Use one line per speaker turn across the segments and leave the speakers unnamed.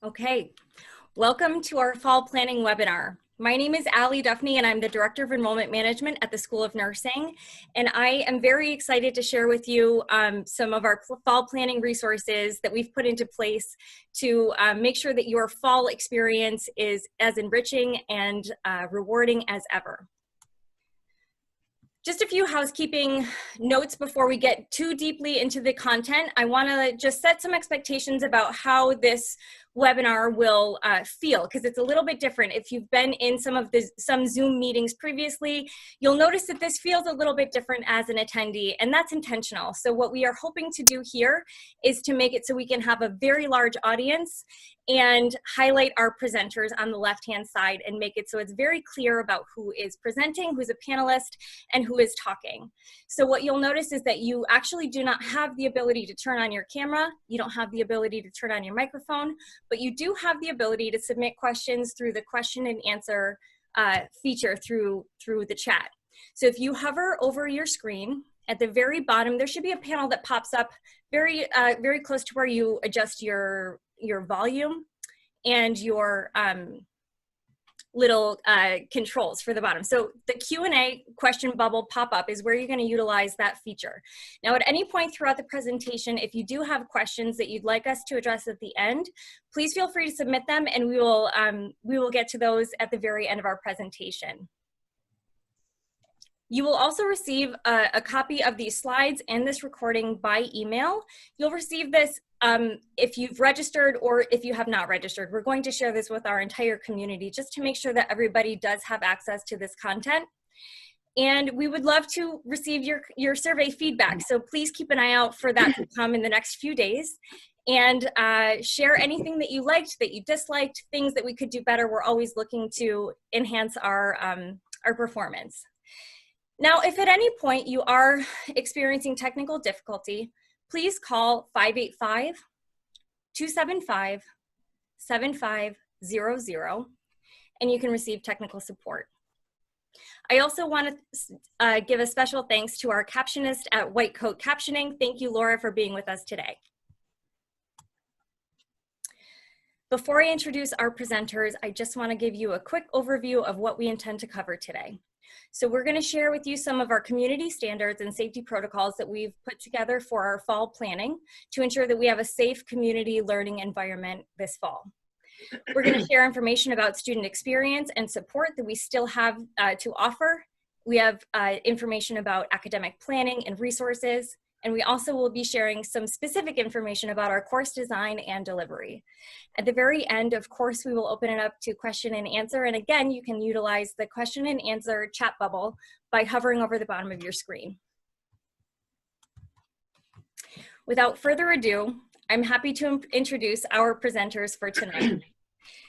Okay, welcome to our fall planning webinar. My name is Allie Duffney and I'm the Director of Enrollment Management at the School of Nursing. And I am very excited to share with you some of our fall planning resources that we've put into place to make sure that your fall experience is as enriching and rewarding as ever. Just a few housekeeping notes before we get too deeply into the content. I want to just set some expectations about how this webinar will feel, because it's a little bit different. If you've been in some Zoom meetings previously, you'll notice that this feels a little bit different as an attendee, and that's intentional. So what we are hoping to do here is to make it so we can have a very large audience and highlight our presenters on the left-hand side and make it so it's very clear about who is presenting, who's a panelist, and who is talking. So what you'll notice is that you actually do not have the ability to turn on your camera, you don't have the ability to turn on your microphone, but you do have the ability to submit questions through the question and answer feature through the chat. So if you hover over your screen, at the very bottom, there should be a panel that pops up very close to where you adjust your volume and your little controls for the bottom. So the Q&A question bubble pop-up is where you're going to utilize that feature. Now at any point throughout the presentation, if you do have questions that you'd like us to address at the end, please feel free to submit them and we will get to those at the very end of our presentation. You will also receive a copy of these slides and this recording by email. You'll receive this if you've registered or if you have not registered. We're going to share this with our entire community just to make sure that everybody does have access to this content. And we would love to receive your survey feedback. So please keep an eye out for that to come in the next few days. And share anything that you liked, that you disliked, things that we could do better. We're always looking to enhance our performance. Now, if at any point you are experiencing technical difficulty, please call 585-275-7500 and you can receive technical support. I also want to give a special thanks to our captionist at White Coat Captioning. Thank you, Laura, for being with us today. Before I introduce our presenters, I just want to give you a quick overview of what we intend to cover today. So we're going to share with you some of our community standards and safety protocols that we've put together for our fall planning to ensure that we have a safe community learning environment this fall. We're going to share information about student experience and support that we still have to offer. We have information about academic planning and resources, and we also will be sharing some specific information about our course design and delivery. At the very end, of course, we will open it up to question and answer. And again, you can utilize the question and answer chat bubble by hovering over the bottom of your screen. Without further ado, I'm happy to introduce our presenters for tonight.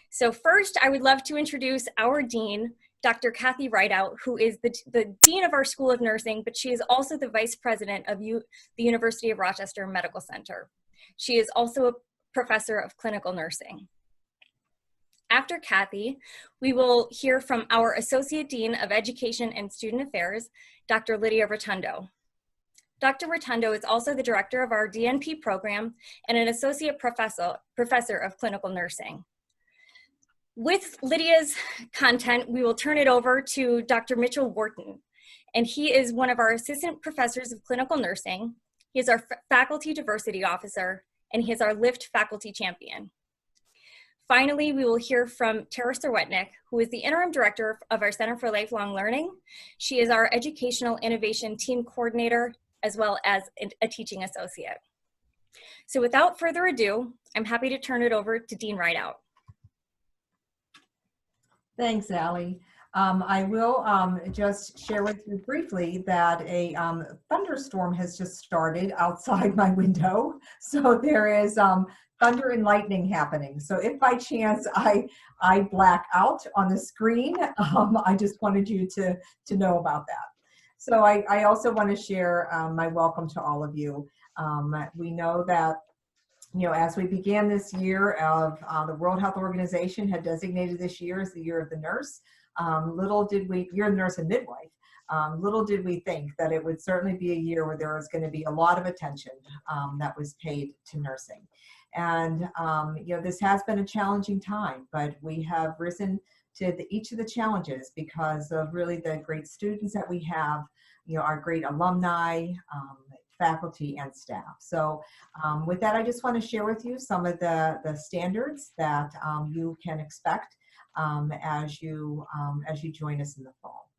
So first, I would love to introduce our dean, Dr. Kathy Rideout, who is the Dean of our School of Nursing, but she is also the Vice President of the University of Rochester Medical Center. She is also a Professor of Clinical Nursing. After Kathy, we will hear from our Associate Dean of Education and Student Affairs, Dr. Lydia Rotundo. Dr. Rotundo is also the Director of our DNP program and an Associate Professor of Clinical Nursing. With Lydia's content, we will turn it over to Dr. Mitchell Wharton, and he is one of our Assistant Professors of Clinical Nursing. He is our Faculty Diversity Officer, and he is our LIFT Faculty Champion. Finally, we will hear from Tara Serwetnick, who is the Interim Director of our Center for Lifelong Learning. She is our Educational Innovation Team Coordinator, as well as a Teaching Associate. So without further ado, I'm happy to turn it over to Dean Rideout.
Thanks, Allie. I will just share with you briefly that a thunderstorm has just started outside my window. So there is thunder and lightning happening. So if by chance I black out on the screen, I just wanted you to know about that. So I also want to share my welcome to all of you. We know that as we began this year of the World Health Organization had designated this year as the Year of the Nurse. Little did we, Year of the Nurse and Midwife. little did we think that it would certainly be a year where there was going to be a lot of attention that was paid to nursing. And, this has been a challenging time, but we have risen to each of the challenges because of really the great students that we have, our great alumni, faculty, and staff. So with that, I just want to share with you some of the standards that you can expect as you join us in the fall.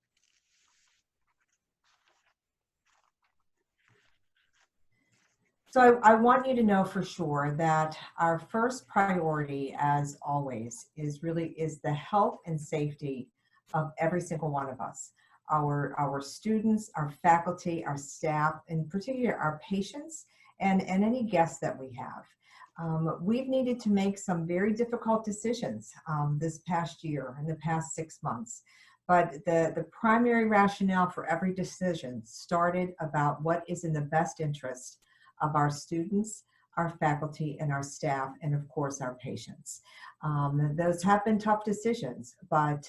So I want you to know for sure that our first priority, as always, is the health and safety of every single one of us. Our students, our faculty, our staff, in particular our patients, and any guests that we have. We've needed to make some very difficult decisions this past year, in the past 6 months. But the primary rationale for every decision started about what is in the best interest of our students, our faculty, and our staff, and of course our patients. Those have been tough decisions, but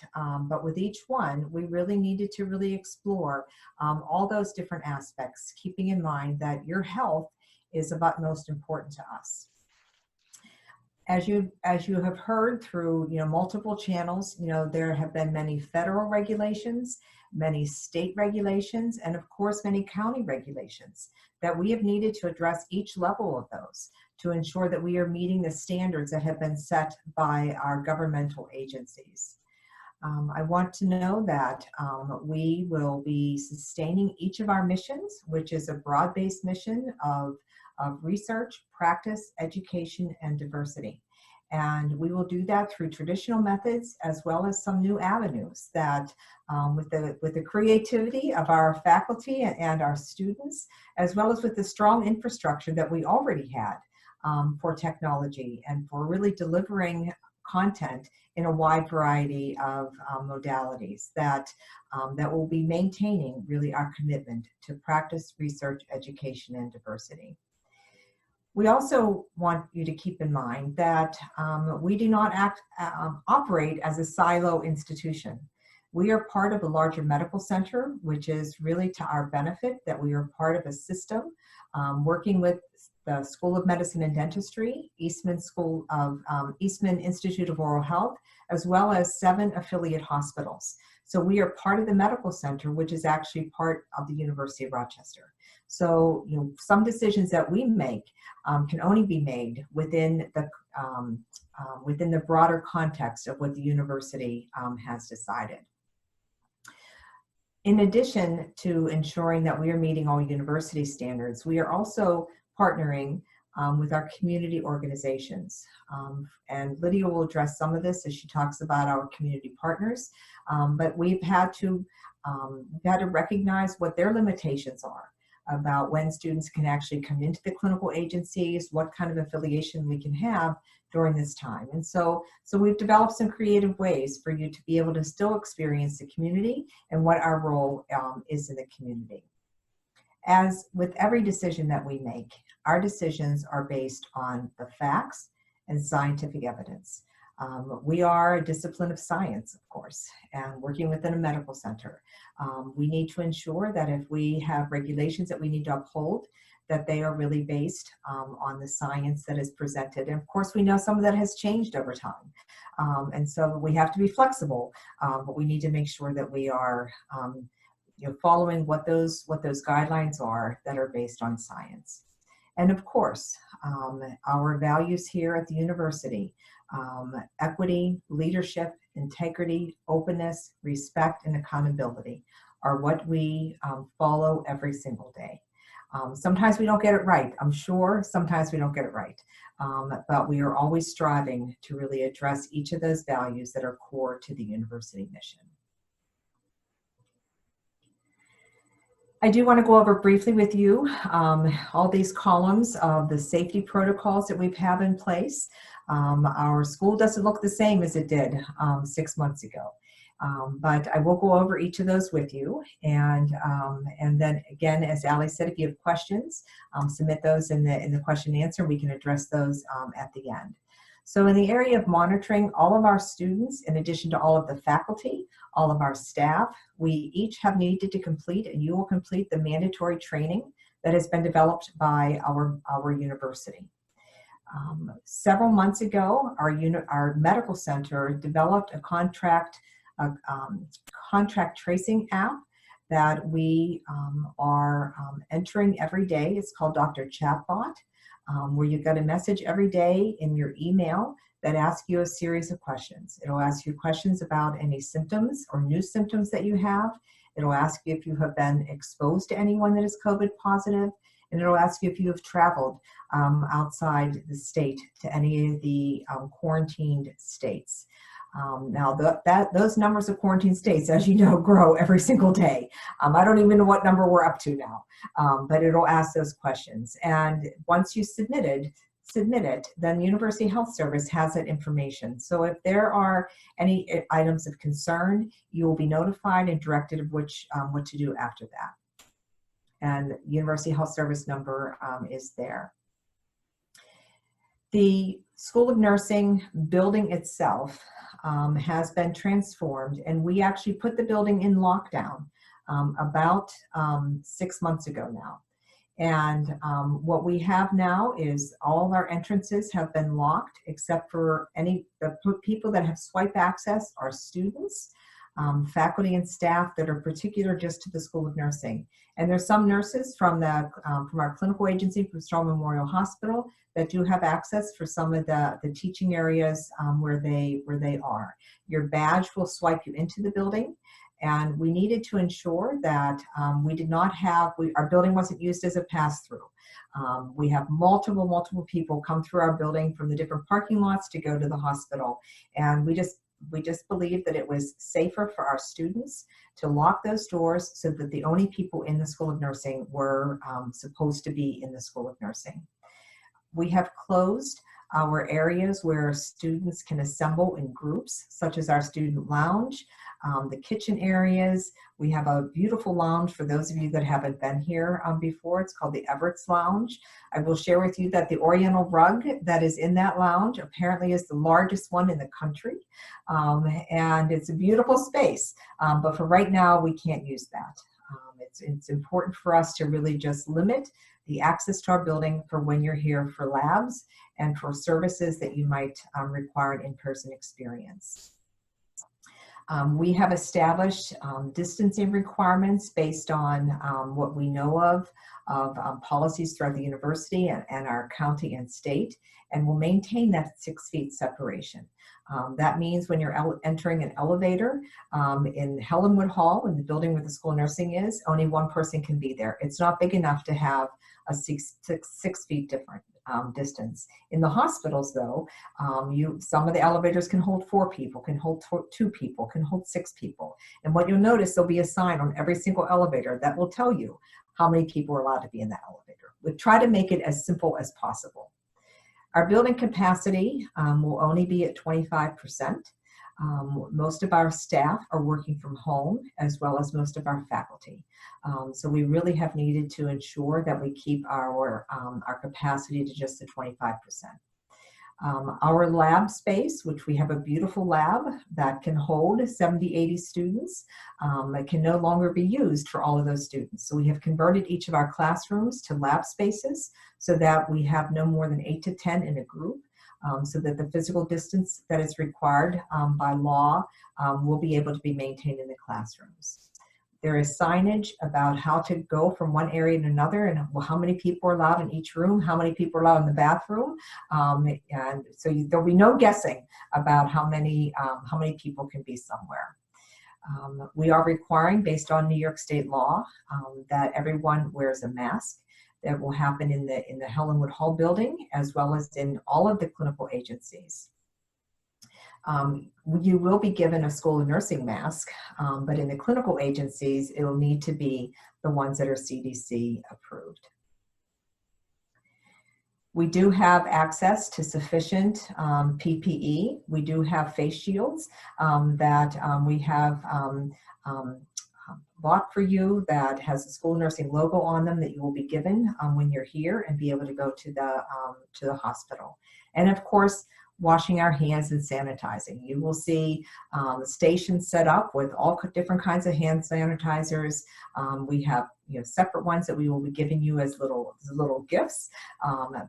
with each one, we really needed to really explore all those different aspects, keeping in mind that your health is of utmost importance to us. As you have heard through multiple channels, there have been many federal regulations, many state regulations, and of course many county regulations that we have needed to address each level of those to ensure that we are meeting the standards that have been set by our governmental agencies. I want to know that we will be sustaining each of our missions, which is a broad-based mission of research, practice, education, and diversity. And we will do that through traditional methods as well as some new avenues that with the creativity of our faculty and our students, as well as with the strong infrastructure that we already had for technology and for really delivering content in a wide variety of modalities that will be maintaining really our commitment to practice, research, education, and diversity. We also want you to keep in mind that we do not operate as a silo institution. We are part of a larger medical center, which is really to our benefit that we are part of a system working with the School of Medicine and Dentistry, Eastman Institute of Oral Health, as well as 7 affiliate hospitals. So we are part of the medical center, which is actually part of the University of Rochester. So, some decisions that we make can only be made within the broader context of what the university has decided. In addition to ensuring that we are meeting all university standards, we are also partnering with our community organizations. And Lydia will address some of this as she talks about our community partners, but we've had to recognize what their limitations are about when students can actually come into the clinical agencies, what kind of affiliation we can have during this time. And so we've developed some creative ways for you to be able to still experience the community and what our role is in the community. As with every decision that we make, our decisions are based on the facts and scientific evidence. We are a discipline of science, of course, and working within a medical center. We need to ensure that if we have regulations that we need to uphold, that they are really based on the science that is presented. And of course, we know some of that has changed over time. And so we have to be flexible, but we need to make sure that we are following what those guidelines are that are based on science. And of course, our values here at the university, equity, leadership, integrity, openness, respect, and accountability are what we follow every single day. Sometimes we don't get it right. I'm sure sometimes we don't get it right. But we are always striving to really address each of those values that are core to the university mission. I do want to go over briefly with you all these columns of the safety protocols that we have in place. Our school doesn't look the same as it did 6 months ago. But I will go over each of those with you. And then again, as Ali said, if you have questions, submit those in the question and answer. We can address those at the end. So in the area of monitoring, all of our students, in addition to all of the faculty, all of our staff, we each have needed to complete, and you will complete the mandatory training that has been developed by our university. Several months ago, our medical center developed a contract tracing app that we are entering every day. It's called Dr. Chatbot, where you get a message every day in your email that asks you a series of questions. It'll ask you questions about any symptoms or new symptoms that you have. It'll ask you if you have been exposed to anyone that is COVID positive, and it'll ask you if you have traveled outside the state to any of the quarantined states. Now, those numbers of quarantine states, as you know, grow every single day. I don't even know what number we're up to now, but it'll ask those questions. And once you submit it, then the University Health Service has that information. So if there are any items of concern, you will be notified and directed of what to do after that. And the University Health Service number is there. The School of Nursing building itself has been transformed, and we actually put the building in lockdown about 6 months ago now. And what we have now is all of our entrances have been locked except for the people that have swipe access are students, faculty and staff that are particular just to the School of Nursing. And there's some nurses from our clinical agency, from Strong Memorial Hospital, that do have access for some of the teaching areas where they are. Your badge will swipe you into the building, and we needed to ensure that our building wasn't used as a pass-through. We have multiple people come through our building from the different parking lots to go to the hospital, and we just believed that it was safer for our students to lock those doors so that the only people in the School of Nursing were supposed to be in the School of Nursing. We have closed our areas where students can assemble in groups, such as our student lounge, the kitchen areas. We have a beautiful lounge for those of you that haven't been here before. It's called the Everett's Lounge. I will share with you that the Oriental rug that is in that lounge apparently is the largest one in the country. And it's a beautiful space, but for right now, we can't use that. It's important for us to really just limit the access to our building for when you're here for labs and for services that you might require an in-person experience. We have established distancing requirements based on what we know of policies throughout the university and our county and state, and we'll maintain that 6 feet separation. That means when you're entering an elevator in Helenwood Hall, in the building where the School of Nursing is, only one person can be there. It's not big enough to have a 6 feet different distance. In the hospitals, though, some of the elevators can hold 4 people, can hold 2 people, can hold 6 people. And what you'll notice, there'll be a sign on every single elevator that will tell you how many people are allowed to be in that elevator. We try to make it as simple as possible. Our building capacity will only be at 25%. Most of our staff are working from home, as well as most of our faculty. So we really have needed to ensure that we keep our capacity to just the 25%. Our lab space, which we have a beautiful lab that can hold 70, 80 students, it can no longer be used for all of those students. So we have converted each of our classrooms to lab spaces so that we have no more than 8 to 10 in a group. So that the physical distance that is required by law will be able to be maintained in the classrooms. There is signage about how to go from one area to another and how many people are allowed in each room, how many people are allowed in the bathroom. And so there'll be no guessing about how many people can be somewhere. We are requiring, based on New York State law, that everyone wears a mask. That will happen in the Helenwood Hall building, as well as in all of the clinical agencies. You will be given a School of Nursing mask, but in the clinical agencies, it will need to be the ones that are CDC approved. We do have access to sufficient PPE. We do have face shields that we have bought for you that has a School of Nursing logo on them that you will be given when you're here and be able to go to the hospital. And of course, washing our hands and sanitizing. You will see stations set up with all different kinds of hand sanitizers. We have separate ones that we will be giving you as little gifts,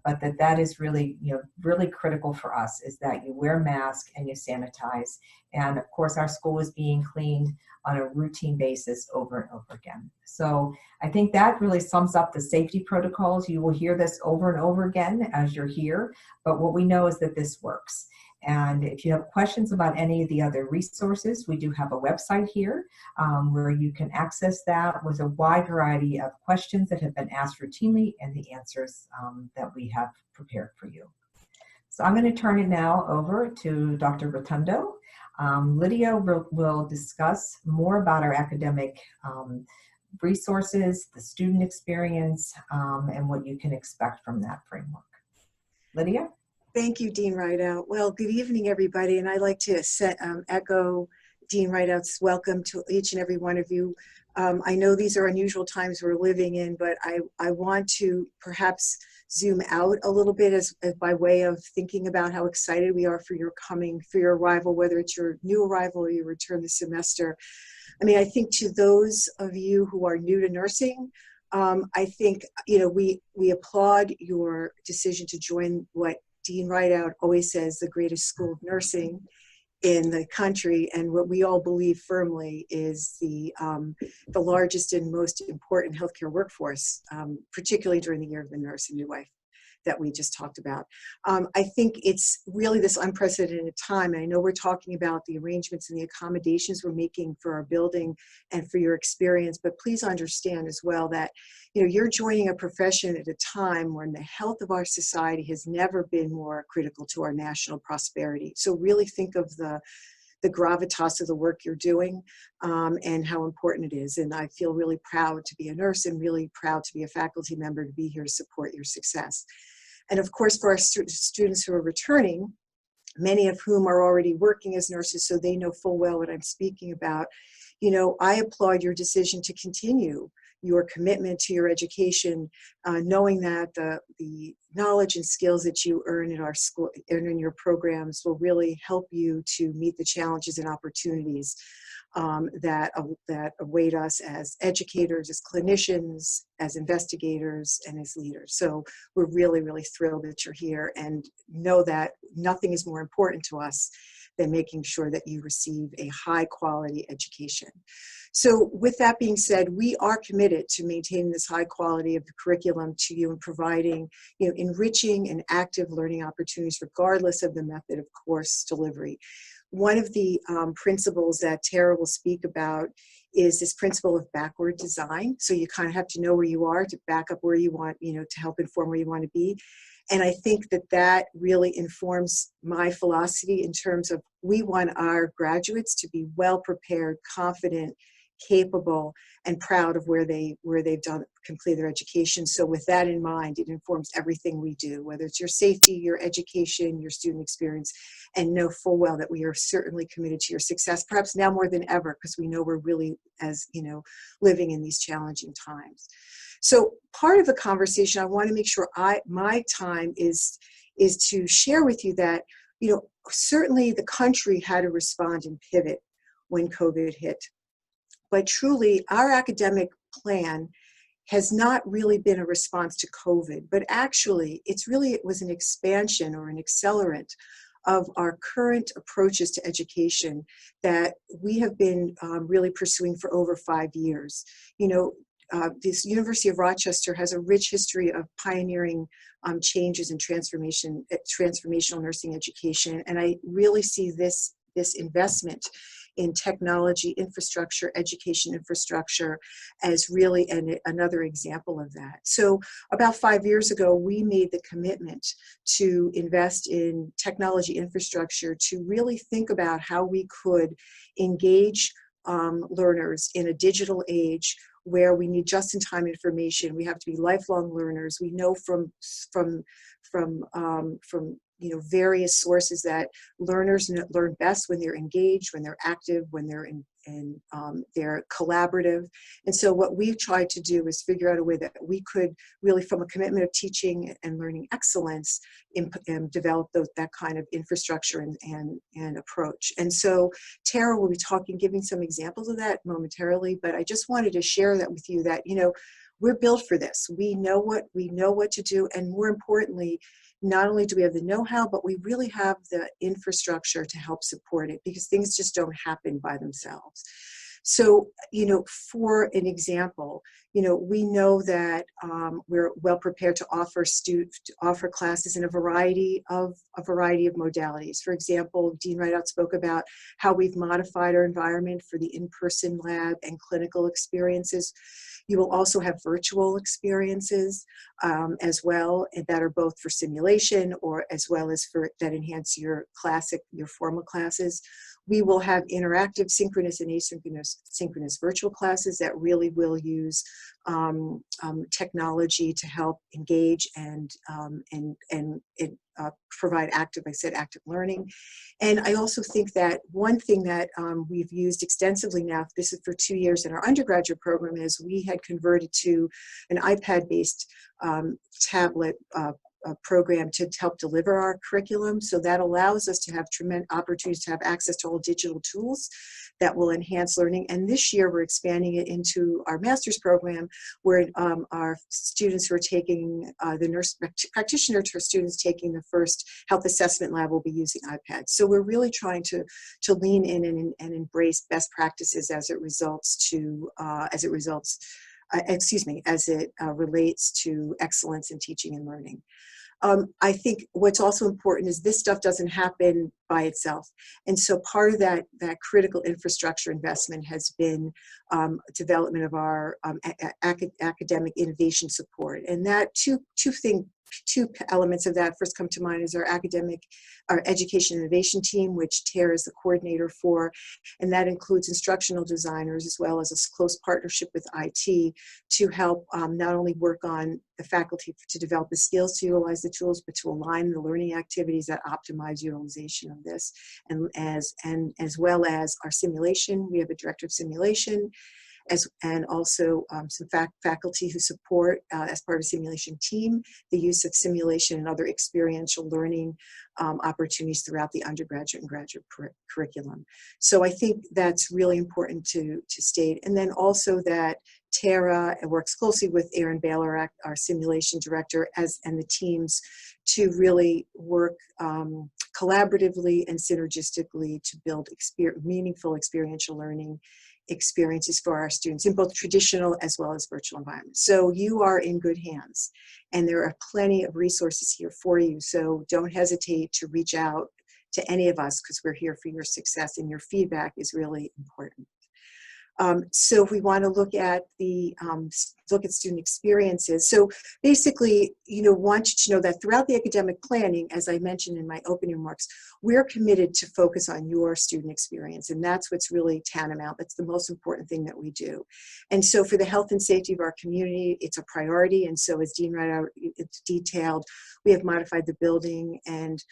but that is really really critical for us, is that you wear a mask and you sanitize. And of course, our school is being cleaned on a routine basis over and over again. So I think that really sums up the safety protocols. You will hear this over and over again as you're here, but what we know is that this works. And if you have questions about any of the other resources, we do have a website here where you can access that with a wide variety of questions that have been asked routinely and the answers that we have prepared for you. So I'm going to turn it now over to Dr. Rotundo. Lydia will discuss more about our academic resources, the student experience, and what you can expect from that framework. Lydia?
Thank you, Dean Rideout. Well, good evening, everybody, and I'd like to echo Dean Rideout's welcome to each and every one of you. I know these are unusual times we're living in, but I want to perhaps zoom out a little bit as by way of thinking about how excited we are for your arrival, whether it's your new arrival or your return this semester. I mean, I think to those of you who are new to nursing, I think, we applaud your decision to join what Dean Rideout always says, the greatest school of nursing in the country, and what we all believe firmly is the largest and most important healthcare workforce, particularly during the year of the nurse and midwife that we just talked about. I think it's really this unprecedented time, and I know we're talking about the arrangements and the accommodations we're making for our building and for your experience, but please understand as well that you're joining a profession at a time when the health of our society has never been more critical to our national prosperity. So really think of the gravitas of the work you're doing and how important it is. And I feel really proud to be a nurse and really proud to be a faculty member to be here to support your success. And of course, for our students who are returning, many of whom are already working as nurses, so they know full well what I'm speaking about, I applaud your decision to continue your commitment to your education, knowing that the knowledge and skills that you earn in our school and in your programs will really help you to meet the challenges and opportunities that await us as educators, as clinicians, as investigators, and as leaders. So we're really, really thrilled that you're here, and know that nothing is more important to us than making sure that you receive a high quality education. So with that being said, we are committed to maintaining this high quality of the curriculum to you and providing enriching and active learning opportunities regardless of the method of course delivery. One of the principles that Tara will speak about is this principle of backward design. So you kind of have to know where you are to back up where you want, to help inform where you want to be. And I think that really informs my philosophy in terms of we want our graduates to be well prepared, confident, capable, and proud of where they've completed their education. So with that in mind, it informs everything we do, whether it's your safety, your education, your student experience, and know full well that we are certainly committed to your success, perhaps now more than ever, because we know we're really, living in these challenging times. So part of the conversation, I want to make sure my time is to share with you that, certainly the country had to respond and pivot when COVID hit. But truly, our academic plan has not really been a response to COVID, but actually it was an expansion or an accelerant of our current approaches to education that we have been really pursuing for over 5 years. This University of Rochester has a rich history of pioneering changes in transformational nursing education, and I really see this investment in technology infrastructure, education infrastructure, as really another example of that. So about 5 years ago, we made the commitment to invest in technology infrastructure to really think about how we could engage learners in a digital age where we need just-in-time information. We have to be lifelong learners. We know from various sources that learners learn best when they're engaged, when they're active, when they're they're collaborative. And so what we've tried to do is figure out a way that we could really, from a commitment of teaching and learning excellence, develop that kind of infrastructure and approach. And so Tara will be giving some examples of that momentarily, but I just wanted to share that with you that, we're built for this. We know what to do, and more importantly, not only do we have the know-how, but we really have the infrastructure to help support it, because things just don't happen by themselves. So, for an example, we know that we're well prepared to offer classes in a variety of modalities. For example, Dean Rideout spoke about how we've modified our environment for the in-person lab and clinical experiences. You will also have virtual experiences as well, that are both for simulation or as well as that enhance your formal classes. We will have interactive synchronous and asynchronous virtual classes that really will use technology to help engage and provide active learning. And I also think that one thing that we've used extensively now, this is for 2 years in our undergraduate program, is we had converted to an iPad-based tablet program to help deliver our curriculum. So that allows us to have tremendous opportunities to have access to all digital tools that will enhance learning. And this year we're expanding it into our master's program, where our students who are taking the nurse practitioner students taking the first health assessment lab will be using iPads. So we're really trying to lean in and embrace best practices as it relates to excellence in teaching and learning. I think what's also important is this stuff doesn't happen by itself. And so part of that critical infrastructure investment has been development of our academic innovation support. And that two elements of that first come to mind is our education innovation team, which Tara is the coordinator for, and that includes instructional designers as well as a close partnership with IT to help not only work on the faculty to develop the skills to utilize the tools, but to align the learning activities that optimize utilization of this, and as well as our simulation. We have a director of simulation, and also some faculty who support, as part of a simulation team, the use of simulation and other experiential learning opportunities throughout the undergraduate and graduate curriculum. So I think that's really important to state. And then also that Tara works closely with Erin Baylor, our simulation director, and the teams to really work collaboratively and synergistically to build meaningful experiential learning experiences for our students in both traditional as well as virtual environments. So you are in good hands, and there are plenty of resources here for you. So don't hesitate to reach out to any of us, because we're here for your success, and your feedback is really important. So if we want to look at student experiences, so basically, want you to know that throughout the academic planning, as I mentioned in my opening remarks, we're committed to focus on your student experience, and that's what's really tantamount. That's the most important thing that we do. And so for the health and safety of our community, it's a priority. And so as Dean Rideout detailed, we have modified the building and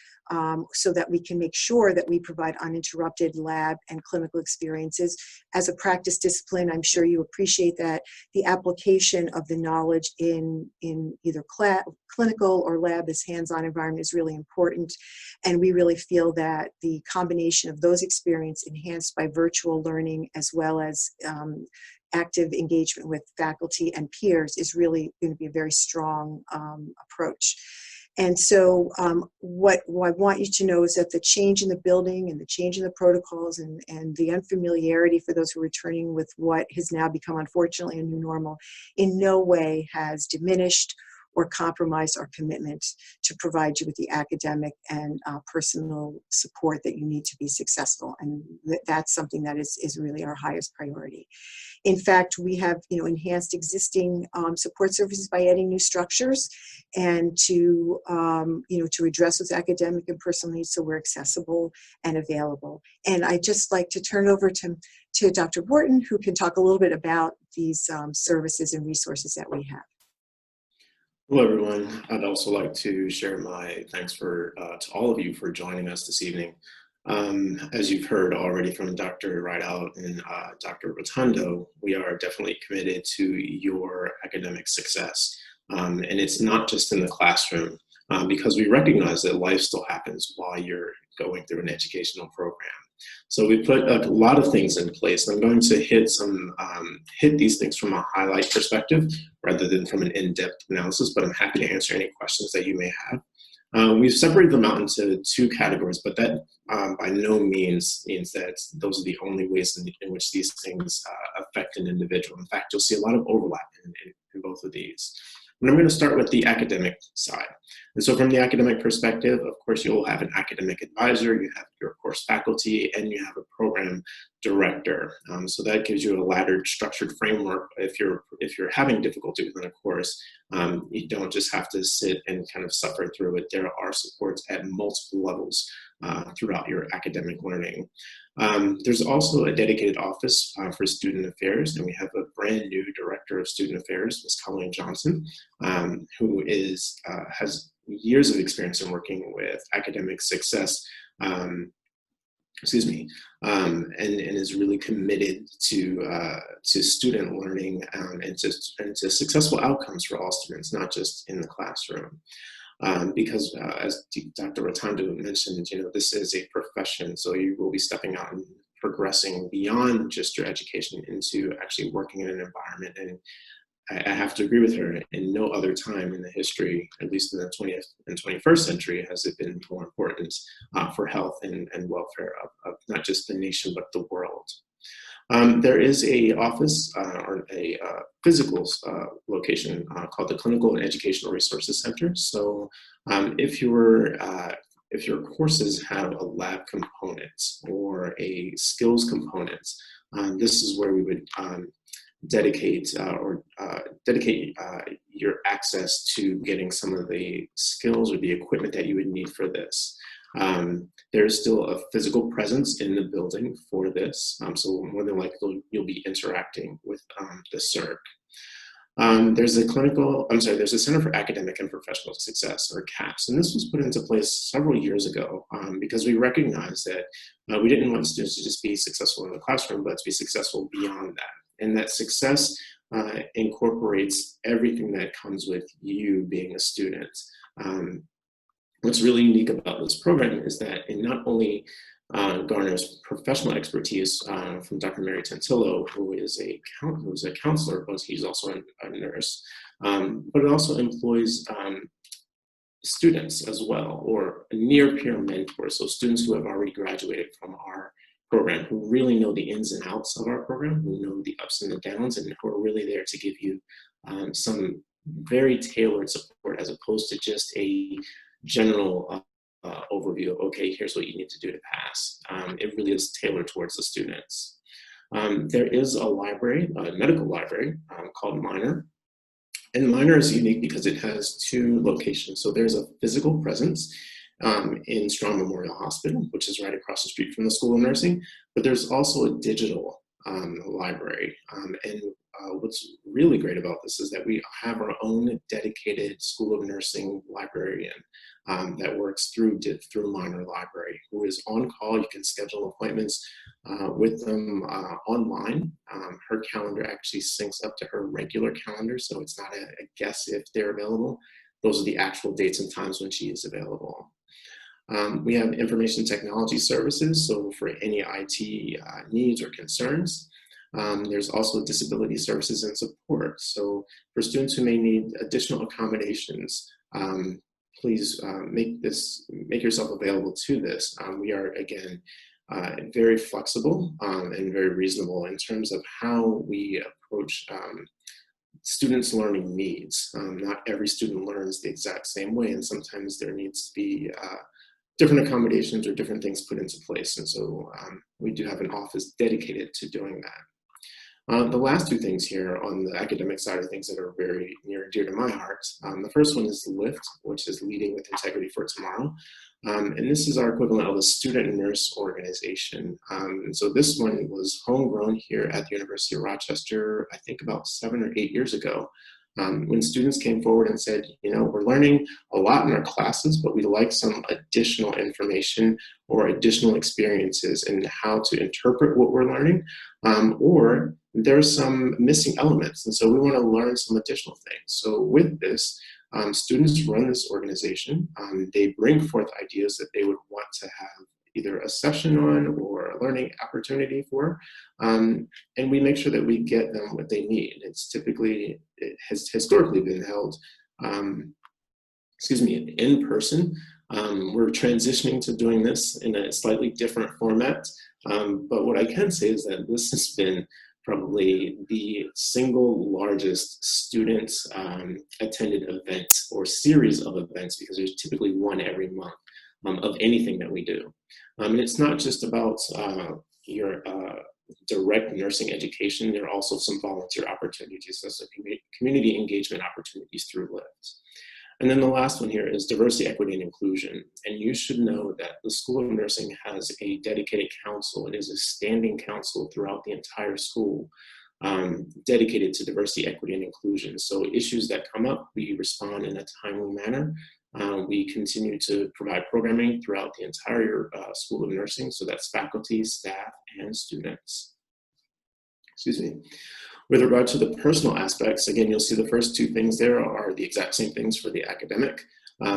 so that we can make sure that we provide uninterrupted lab and clinical experiences. As a practice discipline, I'm sure you appreciate that the application of the knowledge in either clinical or lab, this hands-on environment, is really important. And we really feel that the combination of those experiences enhanced by virtual learning as well as active engagement with faculty and peers is really going to be a very strong approach. And so what I want you to know is that the change in the building and the change in the protocols and the unfamiliarity for those who are returning with what has now become, unfortunately, a new normal, in no way has diminished or compromised our commitment to provide you with the academic and personal support that you need to be successful. And that's something that is really our highest priority. In fact, we have enhanced existing support services by adding new structures and to address those academic and personal needs, so we're accessible and available. And I'd just like to turn over to Dr. Wharton, who can talk a little bit about these services and resources that we have.
Hello, everyone. I'd also like to share my thanks to all of you for joining us this evening. As you've heard already from Dr. Rideout and Dr. Rotundo, we are definitely committed to your academic success. And it's not just in the classroom, because we recognize that life still happens while you're going through an educational program. So we put a lot of things in place. I'm going to hit these things from a highlight perspective rather than from an in-depth analysis, but I'm happy to answer any questions that you may have. We've separated them out into two categories, but that by no means means that those are the only ways in which these things affect an individual. In fact, you'll see a lot of overlap in both of these. And I'm going to start with the academic side. And so from the academic perspective, of course, you'll have an academic advisor, you have your course faculty, and you have a program director. So that gives you a laddered, structured framework. If you're having difficulty within a course, you don't just have to sit and kind of suffer through it. There are supports at multiple levels throughout your academic learning. There's also a dedicated office for student affairs, and we have a brand new director of student affairs, Ms. Colleen Johnson, who has years of experience in working with academic success, and is really committed to student learning and to successful outcomes for all students, not just in the classroom. Because as Dr. Rotundo mentioned, this is a profession, so you will be stepping out and progressing beyond just your education into actually working in an environment. And I have to agree with her, in no other time in the history, at least in the 20th and 21st century, has it been more important for health and welfare of not just the nation, but the world. There is a office or a physical location called the Clinical and Educational Resources Center. So if your courses have a lab component or a skills component, this is where we would dedicate your access to getting some of the skills or the equipment that you would need for this. There's still a physical presence in the building for this, so more than likely you'll be interacting with the CERC. There's a Center for Academic and Professional Success, or CAPS, and this was put into place several years ago because we recognized that we didn't want students to just be successful in the classroom, but to be successful beyond that. And that success incorporates everything that comes with you being a student. What's really unique about this program is that it not only garners professional expertise from Dr. Mary Tantillo, who is a counselor, but he's also a nurse, but it also employs students as well, or near-peer mentors, so students who have already graduated from our program, who really know the ins and outs of our program, who know the ups and the downs, and who are really there to give you some very tailored support, as opposed to just a general overview of, okay, here's what you need to do to pass. It really is tailored towards the students. There is a library, a medical library called Minor. And Minor is unique because it has two locations. So there's a physical presence in Strong Memorial Hospital, which is right across the street from the School of Nursing, but there's also a digital library. What's really great about this is that we have our own dedicated School of Nursing librarian that works through Minor Library, who is on call. You can schedule appointments with them online. Her calendar actually syncs up to her regular calendar, so it's not a guess if they're available. Those are the actual dates and times when she is available. We have information technology services, so for any IT needs or concerns. There's also disability services and support. So for students who may need additional accommodations, please make yourself available to this. We are, again, very flexible and very reasonable in terms of how we approach students' learning needs. Not every student learns the exact same way, and sometimes there needs to be different accommodations or different things put into place. And so we do have an office dedicated to doing that. The last two things here on the academic side are things that are very near and dear to my heart. The first one is LIFT, which is Leading with Integrity for Tomorrow. And this is our equivalent of a student nurse organization. And so this one was homegrown here at the University of Rochester, I think about 7 or 8 years ago. When students came forward and said, we're learning a lot in our classes, but we'd like some additional information or additional experiences in how to interpret what we're learning, or there's some missing elements, and so we want to learn some additional things. So with this, students run this organization. They bring forth ideas that they would want to have either a session on or a learning opportunity for, and we make sure that we get them what they need. It has historically been held, in person. We're transitioning to doing this in a slightly different format, but what I can say is that this has been probably the single largest student attended event or series of events, because there's typically one every month of anything that we do. And it's not just about your direct nursing education. There are also some volunteer opportunities, so community engagement opportunities through LIFT. And then the last one here is diversity, equity, and inclusion. And you should know that the School of Nursing has a dedicated council. It is a standing council throughout the entire school, dedicated to diversity, equity, and inclusion. So issues that come up, we respond in a timely manner. We continue to provide programming throughout the entire School of Nursing, so that's faculty, staff, and students. Excuse me. With regard to the personal aspects, again, you'll see the first two things there are the exact same things for the academic.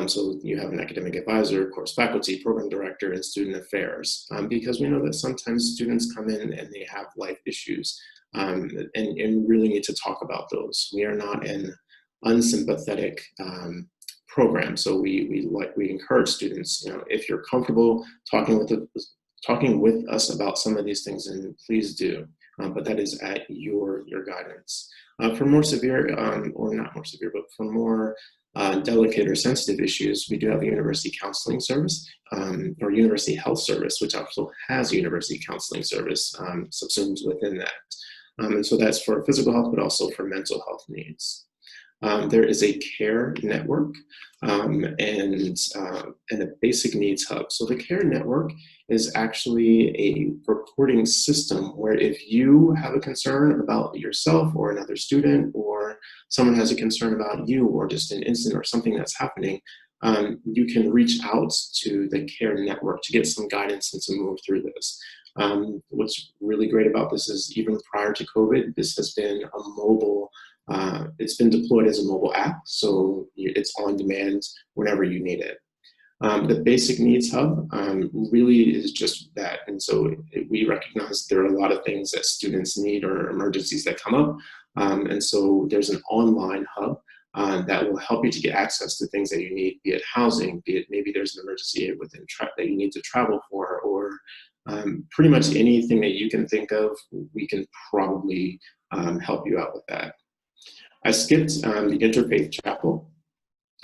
So you have an academic advisor, course faculty, program director, and student affairs, because we know that sometimes students come in and they have life issues, and really need to talk about those. We are not an unsympathetic program, so we encourage students, if you're comfortable talking with us about some of these things, then please do. But that is at your guidance. For more severe, or not more severe, but for more delicate or sensitive issues, we do have a university counseling service, or university health service, which also has a university counseling service subsumed within that. And so that's for physical health, but also for mental health needs. There is a care network and a basic needs hub. So the care network is actually a reporting system where if you have a concern about yourself or another student, or someone has a concern about you or just an incident or something that's happening, you can reach out to the care network to get some guidance and to move through this. What's really great about this is even prior to COVID, this has been a mobile, it's been deployed as a mobile app, so it's on demand whenever you need it. The Basic Needs Hub really is just that, and so we recognize there are a lot of things that students need or emergencies that come up, and so there's an online hub that will help you to get access to things that you need, be it housing, be it maybe there's an emergency within that you need to travel for, or pretty much anything that you can think of, we can probably help you out with that. I skipped the Interfaith Chapel.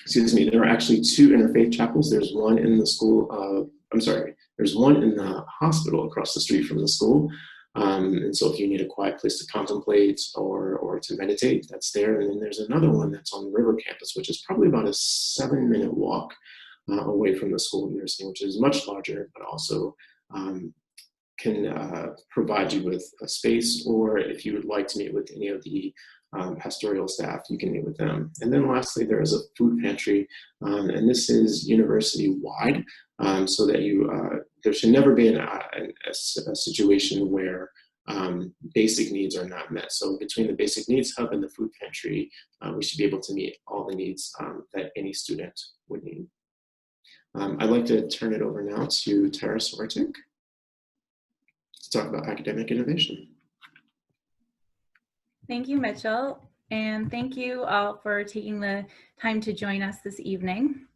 Excuse me, there are actually two interfaith chapels. There's one in the school, there's one in the hospital across the street from the school. And so if you need a quiet place to contemplate or to meditate, that's there. And then there's another one that's on the River campus, which is probably about a 7-minute walk away from the School of Nursing, which is much larger, but also can provide you with a space, or if you would like to meet with any of the pastoral staff, you can meet with them. And then lastly, there is a food pantry, and this is university-wide, so that there should never be a situation where basic needs are not met. So between the Basic Needs Hub and the food pantry, we should be able to meet all the needs that any student would need. I'd like to turn it over now to Tara Sortik to talk about academic innovation.
Thank you, Mitchell, and thank you all for taking the time to join us this evening.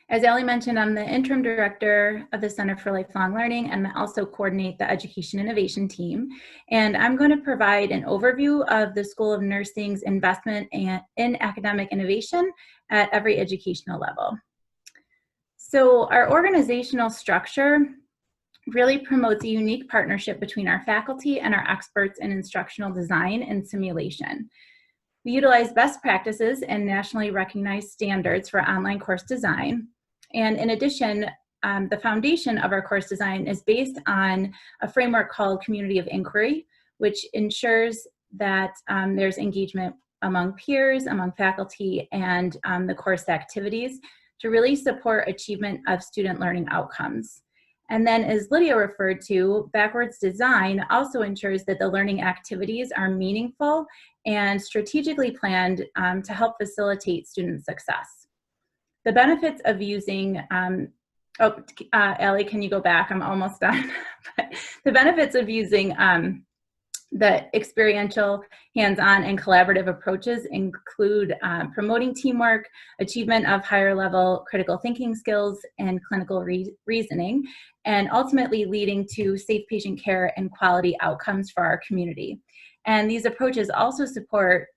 As Allie mentioned, I'm the interim director of the Center for Lifelong Learning and also coordinate the Education Innovation team. And I'm going to provide an overview of the School of Nursing's investment in academic innovation at every educational level. So our organizational structure really promotes a unique partnership between our faculty and our experts in instructional design and simulation. We utilize best practices and nationally recognized standards for online course design. And in addition, the foundation of our course design is based on a framework called Community of Inquiry, which ensures that there's engagement among peers, among faculty, and the course activities to really support achievement of student learning outcomes. And then, as Lydia referred to, backwards design also ensures that the learning activities are meaningful and strategically planned to help facilitate student success. The benefits of using, Allie, can you go back? I'm almost done. The benefits of using the experiential, hands-on, and collaborative approaches include promoting teamwork, achievement of higher level critical thinking skills, and clinical reasoning, and ultimately leading to safe patient care and quality outcomes for our community. And these approaches also support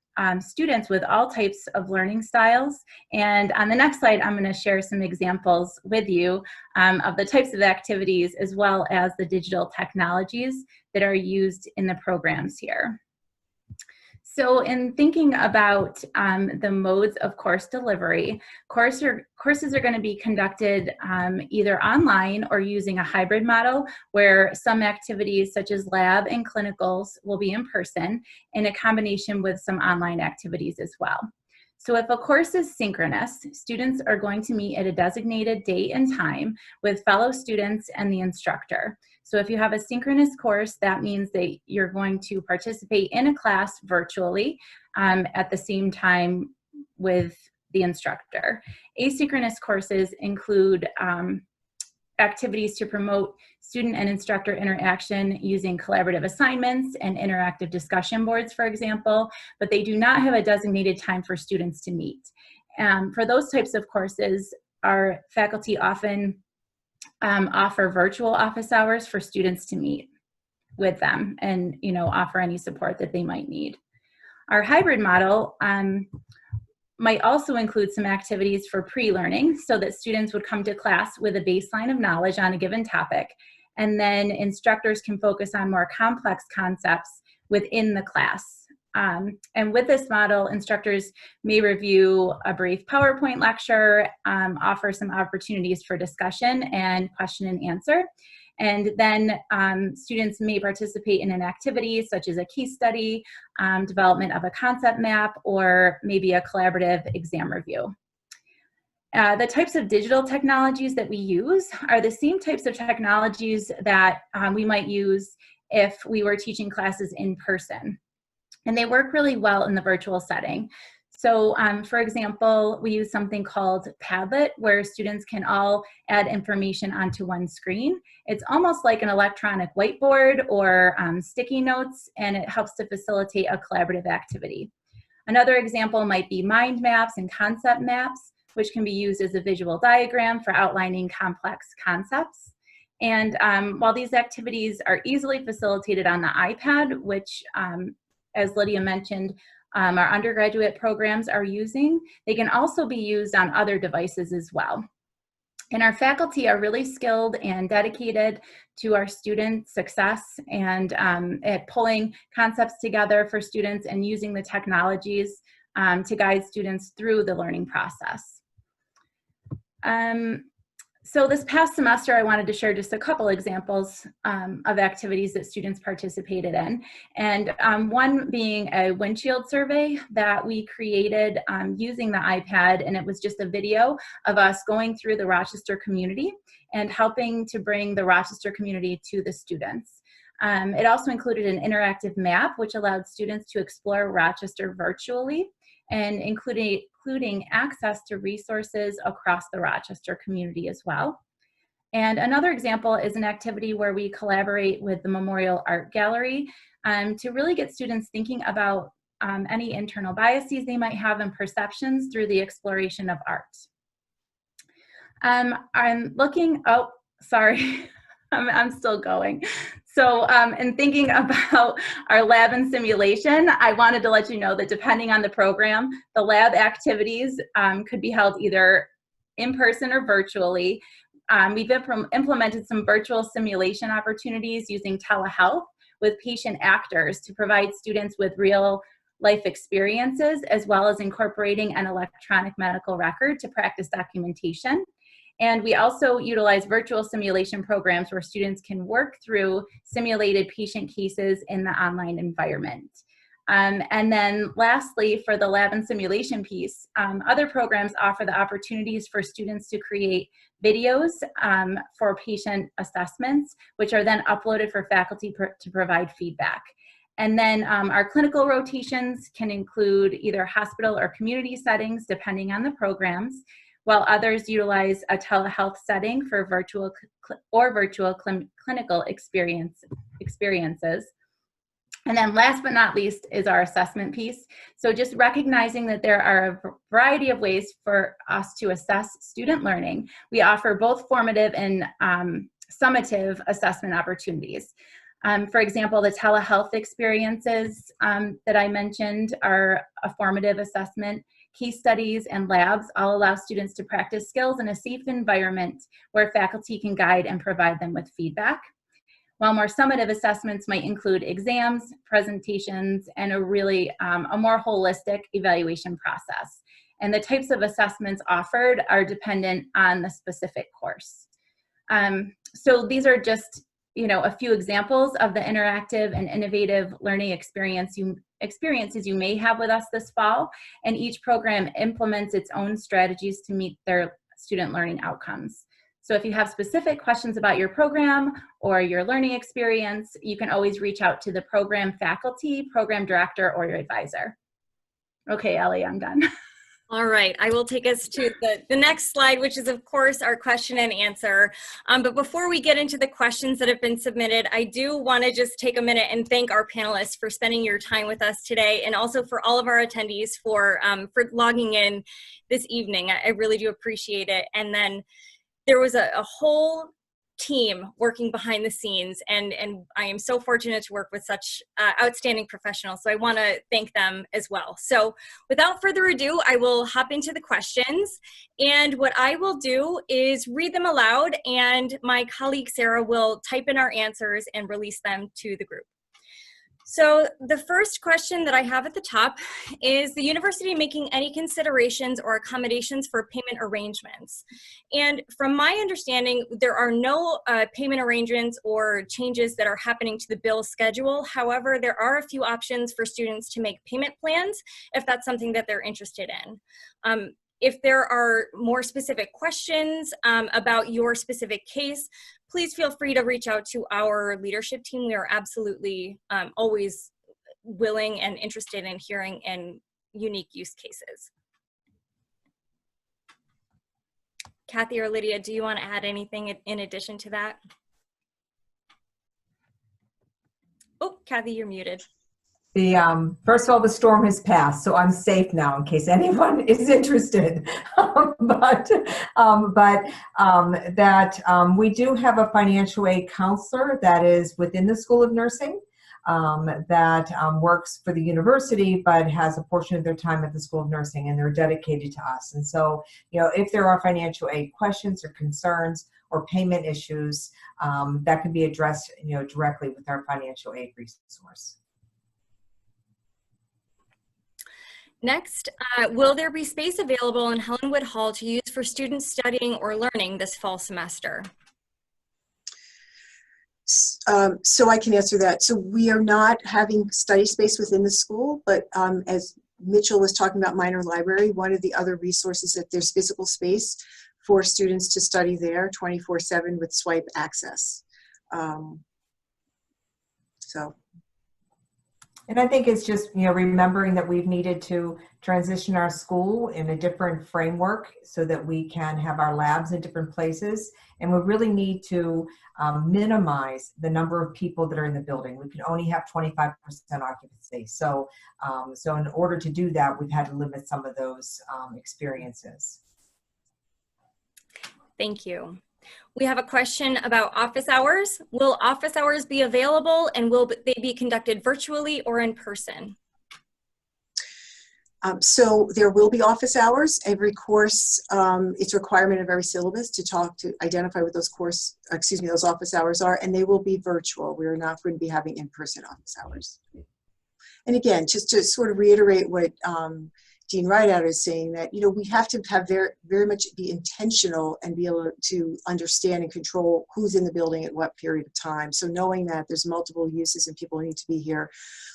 students with all types of learning styles. And on the next slide, I'm going to share some examples with you of the types of activities as well as the digital technologies that are used in the programs here. So in thinking about the modes of course delivery, courses are going to be conducted either online or using a hybrid model where some activities such as lab and clinicals will be in person in a combination with some online activities as well. So if a course is synchronous, students are going to meet at a designated date and time with fellow students and the instructor. So if you have a synchronous course, that means that you're going to participate in a class virtually at the same time with the instructor. Asynchronous courses include activities to promote student and instructor interaction using collaborative assignments and interactive discussion boards, for example, but they do not have a designated time for students to meet. For those types of courses, our faculty often offer virtual office hours for students to meet with them and offer any support that they might need. Our hybrid model might also include some activities for pre-learning so that students would come to class with a baseline of knowledge on a given topic, and then instructors can focus on more complex concepts within the class. And with this model, instructors may review a brief PowerPoint lecture, offer some opportunities for discussion and question and answer. And then students may participate in an activity such as a case study, development of a concept map, or maybe a collaborative exam review. The types of digital technologies that we use are the same types of technologies that we might use if we were teaching classes in person. And they work really well in the virtual setting. So for example, we use something called Padlet where students can all add information onto one screen. It's almost like an electronic whiteboard or sticky notes, and it helps to facilitate a collaborative activity. Another example might be mind maps and concept maps, which can be used as a visual diagram for outlining complex concepts. And while these activities are easily facilitated on the iPad, which as Lydia mentioned, our undergraduate programs are using, they can also be used on other devices as well. And our faculty are really skilled and dedicated to our student success and at pulling concepts together for students and using the technologies to guide students through the learning process. So this past semester, I wanted to share just a couple examples of activities that students participated in. And one being a windshield survey that we created using the iPad, and it was just a video of us going through the Rochester community and helping to bring the Rochester community to the students. It also included an interactive map, which allowed students to explore Rochester virtually, and including access to resources across the Rochester community as well. And another example is an activity where we collaborate with the Memorial Art Gallery to really get students thinking about any internal biases they might have and perceptions through the exploration of art. I'm looking, oh, sorry, I'm still going. So in thinking about our lab and simulation, I wanted to let you know that depending on the program, the lab activities could be held either in person or virtually. We've implemented some virtual simulation opportunities using telehealth with patient actors to provide students with real life experiences, as well as incorporating an electronic medical record to practice documentation. And we also utilize virtual simulation programs where students can work through simulated patient cases in the online environment. And then lastly, for the lab and simulation piece, other programs offer the opportunities for students to create videos for patient assessments, which are then uploaded for faculty to provide feedback. And then our clinical rotations can include either hospital or community settings, depending on the programs, while others utilize a telehealth setting for virtual clinical experiences. And then last but not least is our assessment piece. So just recognizing that there are a variety of ways for us to assess student learning. We offer both formative and summative assessment opportunities. For example, the telehealth experiences that I mentioned are a formative assessment. Case studies and labs all allow students to practice skills in a safe environment where faculty can guide and provide them with feedback. While more summative assessments might include exams, presentations, and a really a more holistic evaluation process. And the types of assessments offered are dependent on the specific course. So these are just a few examples of the interactive and innovative learning experiences you may have with us this fall, and each program implements its own strategies to meet their student learning outcomes. So if you have specific questions about your program or your learning experience, you can always reach out to the program faculty, program director, or your advisor. Okay, Ellie, I'm done.
All right, I will take us to the next slide, which is of course our question and answer. But before we get into the questions that have been submitted, I do want to just take a minute and thank our panelists for spending your time with us today, and also for all of our attendees for logging in this evening. I really do appreciate it. And then there was a whole team working behind the scenes, and I am so fortunate to work with such outstanding professionals, so I want to thank them as well. So without further ado, I will hop into the questions, and what I will do is read them aloud, and my colleague Sarah will type in our answers and release them to the group. So the first question that I have at the top is the university making any considerations or accommodations for payment arrangements? And from my understanding, there are no payment arrangements or changes that are happening to the bill schedule. However, there are a few options for students to make payment plans if that's something that they're interested in. If there are more specific questions about your specific case, please feel free to reach out to our leadership team. We are absolutely always willing and interested in hearing in unique use cases. Kathy or Lydia, do you want to add anything in addition to that? Oh, Kathy, you're muted.
First of all, the storm has passed, so I'm safe now in case anyone is interested. We do have a financial aid counselor that is within the School of Nursing that works for the university, but has a portion of their time at the School of Nursing, and they're dedicated to us. And so, if there are financial aid questions or concerns or payment issues, that can be addressed, directly with our financial aid resource.
Next, will there be space available in Helenwood Hall to use for students studying or learning this fall semester?
So I can answer that. So we are not having study space within the school, but as Mitchell was talking about minor library, one of the other resources that there's physical space for students to study there 24/7 with swipe access.
And I think it's just, remembering that we've needed to transition our school in a different framework so that we can have our labs in different places. And we really need to minimize the number of people that are in the building. We can only have 25% occupancy. So in order to do that, we've had to limit some of those experiences.
Thank you. We have a question about office hours. Will office hours be available, and will they be conducted virtually or in person?
So there will be office hours. Every course, it's a requirement of every syllabus to identify what those those office hours are, and they will be virtual. We are not going to be having in-person office hours. And again, just to sort of reiterate what Dean Rideout is saying that, we have to have very, very much be intentional and be able to understand and control who's in the building at what period of time. So knowing that there's multiple uses and people need to be here,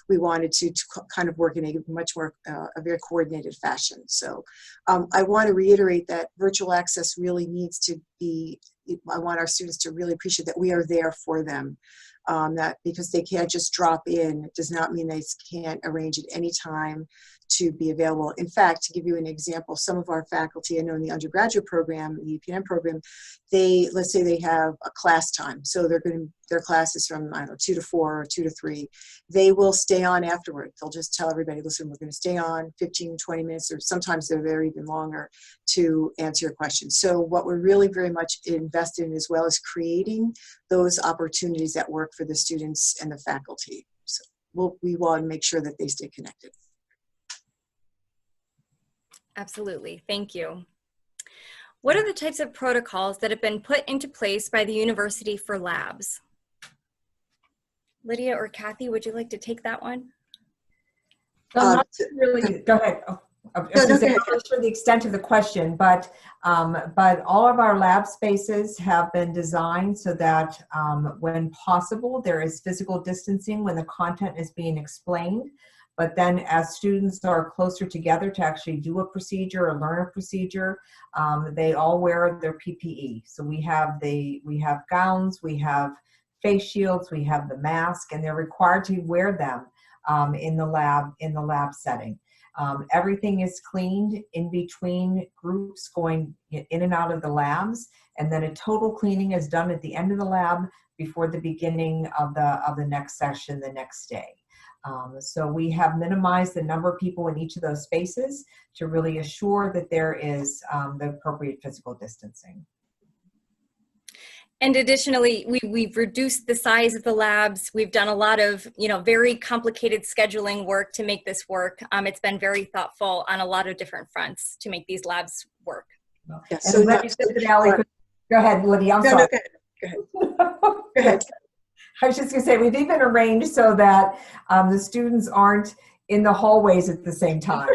we wanted to kind of work in a much more, a very coordinated fashion. So I want to reiterate that virtual access really needs to be, I want our students to really appreciate that we are there for them. That because they can't just drop in, it does not mean they can't arrange at any time to be available. In fact, to give you an example, some of our faculty, I know in the undergraduate program, the EPN program, let's say they have a class time. So their class is from, I don't know, 2 to 4 or 2 to 3. They will stay on afterward. They'll just tell everybody, listen, we're going to stay on 15, 20 minutes, or sometimes they're there even longer to answer your questions. So what we're really very much invested in as well is creating those opportunities that work for the students and the faculty. So we want to make sure that they stay connected.
Absolutely. Thank you. What are the types of protocols that have been put into place by the university for labs? Lydia or Kathy, would you like to take that one?
I'm not really, go ahead. I'm not sure the extent of the question, but all of our lab spaces have been designed so that when possible, there is physical distancing when the content is being explained. But then as students are closer together to actually do a procedure or learn a procedure, they all wear their PPE. So we have gowns, we have face shields, we have the mask, and they're required to wear them in the lab setting. Everything is cleaned in between groups going in and out of the labs, and then a total cleaning is done at the end of the lab before the beginning of the next session the next day. So we have minimized the number of people in each of those spaces to really assure that there is the appropriate physical distancing.
And additionally, we've reduced the size of the labs. We've done a lot of, very complicated scheduling work to make this work. It's been very thoughtful on a lot of different fronts to make these labs work.
Yeah, so
go ahead, Lydia. I'm sorry.
Go ahead. Go ahead.
I was just going to say, we've even arranged so that the students aren't in the hallways at the same time,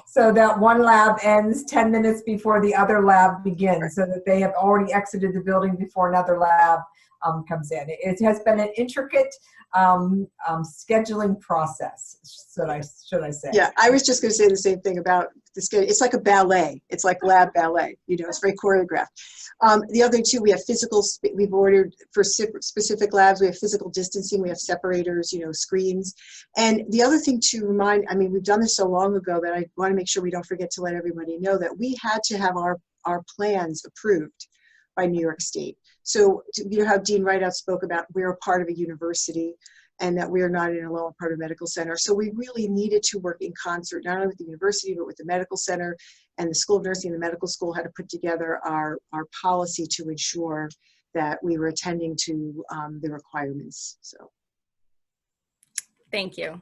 so that one lab ends 10 minutes before the other lab begins, so that they have already exited the building before another lab comes in. It has been an intricate scheduling process, should I say.
Yeah, I was just going to say the same thing about the schedule. It's like a ballet. It's like lab ballet. It's very choreographed. The other two, we have we've ordered for specific labs, we have physical distancing, we have separators, screens. And the other thing to remind, we've done this so long ago that I want to make sure we don't forget to let everybody know that we had to have our plans approved by New York State. So how Dean Rideout spoke about, we're a part of a university and that we are not in a lower part of a medical center. So we really needed to work in concert, not only with the university, but with the medical center, and the School of Nursing and the medical school had to put together our policy to ensure that we were attending to the requirements. So.
Thank you.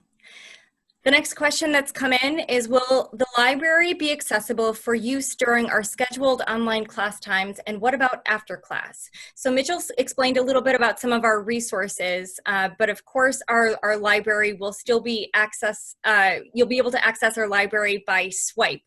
The next question that's come in is, will the library be accessible for use during our scheduled online class times, and what about after class? So Mitchell explained a little bit about some of our resources, but of course our library will still be you'll be able to access our library by swipe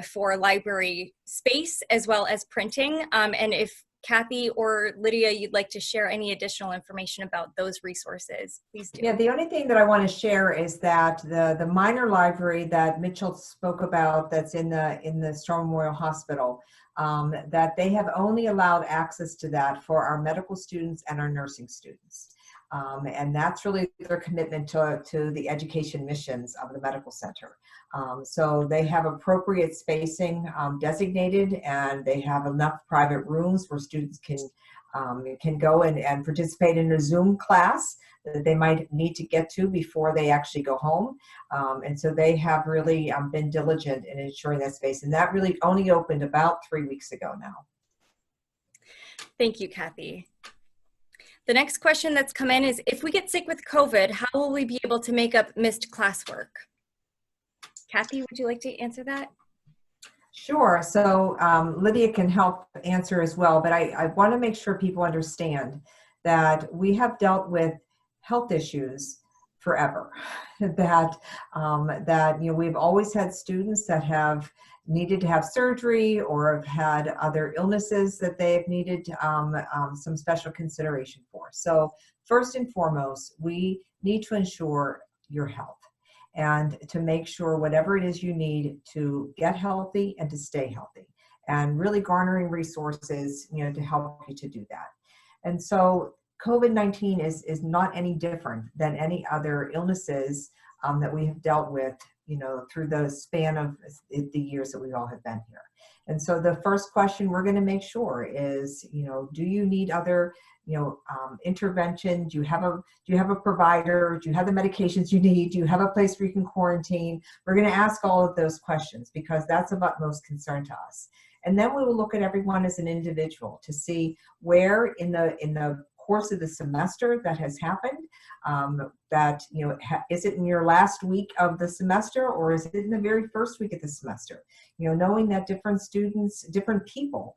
for library space as well as printing. And if Kathy or Lydia, you'd like to share any additional information about those resources, please do.
Yeah, the only thing that I want to share is that the minor library that Mitchell spoke about, that's in the Strong Memorial Hospital, that they have only allowed access to that for our medical students and our nursing students. And that's really their commitment to the education missions of the medical center. So they have appropriate spacing designated, and they have enough private rooms where students can go and participate in a Zoom class that they might need to get to before they actually go home. And so they have really been diligent in ensuring that space. And that really only opened about 3 weeks ago now.
Thank you, Kathy. The next question that's come in is, if we get sick with COVID, how will we be able to make up missed classwork? Kathy, would you like to answer that?
Sure. So Lydia can help answer as well, but I want to make sure people understand that we have dealt with health issues forever. That we've always had students that have needed to have surgery or have had other illnesses that they've needed some special consideration for. So first and foremost, we need to ensure your health and to make sure whatever it is you need to get healthy and to stay healthy, and really garnering resources to help you to do that. And so COVID-19 is not any different than any other illnesses that we have dealt with through the span of the years that we all have been here. And so the first question we're going to make sure is, do you need other intervention? Do you have a provider? Do you have the medications you need? Do you have a place where you can quarantine? We're going to ask all of those questions because that's of utmost concern to us. And then we will look at everyone as an individual to see where in the course of the semester that has happened, is it in your last week of the semester, or is it in the very first week of the semester? Knowing that different students, different people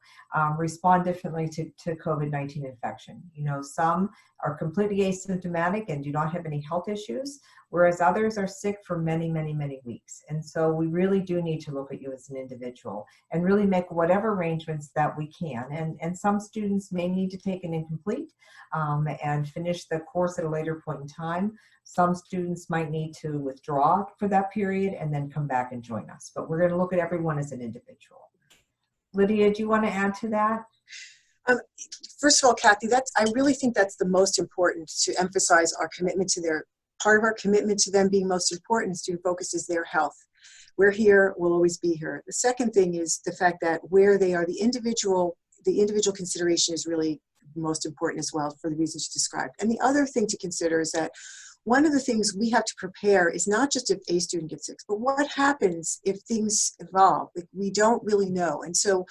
respond differently to COVID-19 infection. Some are completely asymptomatic and do not have any health issues, whereas others are sick for many, many, many weeks. And so we really do need to look at you as an individual and really make whatever arrangements that we can. And some students may need to take an incomplete and finish the course at a later point in time. Some students might need to withdraw for that period and then come back and join us. But we're going to look at everyone as an individual. Lydia, do you want to add to that?
First of all, Kathy, I really think that's the most important, to emphasize our commitment to part of our commitment to them being most important is to focus is their health. We're here, we'll always be here. The second thing is the fact that where they are, the individual consideration is really most important as well for the reasons you described. And the other thing to consider is that one of the things we have to prepare is not just if a student gets sick, but what happens if things evolve. We don't really know. And so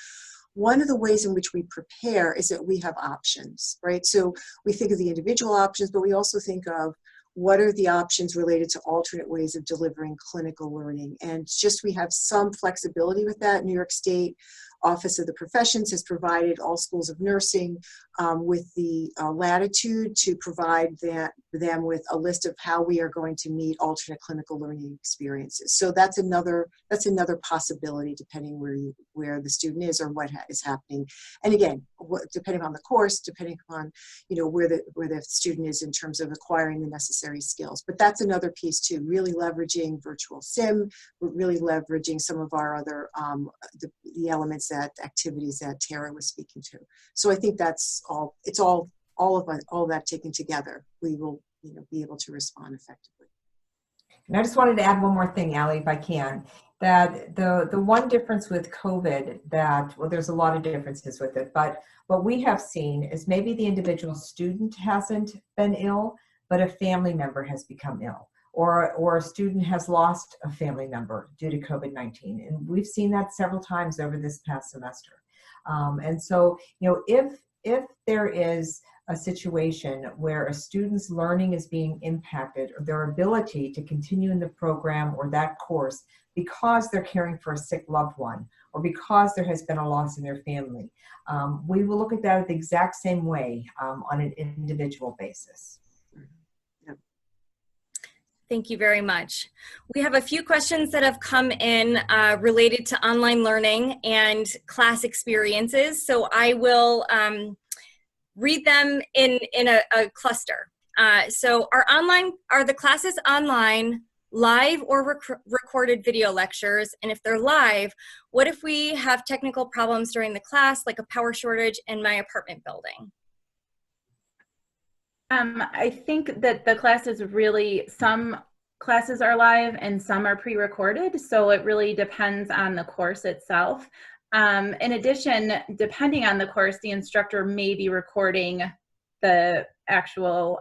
one of the ways in which we prepare is that we have options, right? So we think of the individual options, but we also think of what are the options related to alternate ways of delivering clinical learning. And just we have some flexibility with that. New York State Office of the Professions has provided all schools of nursing with the latitude to provide them with a list of how we are going to meet alternate clinical learning experiences. So that's another possibility depending where the student is or what is happening. And again, depending on the course, depending on where the student is in terms of acquiring the necessary skills. But that's another piece too, really leveraging virtual sim, really leveraging some of our other the elements, that activities that Tara was speaking to. So I think that's all. It's all of that taken together. We will be able to respond effectively.
And I just wanted to add one more thing, Allie, if I can. That the one difference with COVID there's a lot of differences with it, but what we have seen is maybe the individual student hasn't been ill, but a family member has become ill. Or a student has lost a family member due to COVID-19. And we've seen that several times over this past semester. And so, if there is a situation where a student's learning is being impacted, or their ability to continue in the program or that course because they're caring for a sick loved one, or because there has been a loss in their family, we will look at that the exact same way on an individual basis.
Thank you very much. We have a few questions that have come in related to online learning and class experiences. So I will read them in a cluster. So are the classes online, live or recorded video lectures? And if they're live, what if we have technical problems during the class, like a power shortage in my apartment building?
I think that the classes some classes are live and some are pre-recorded, so it really depends on the course itself. In addition, depending on the course, the instructor may be recording the actual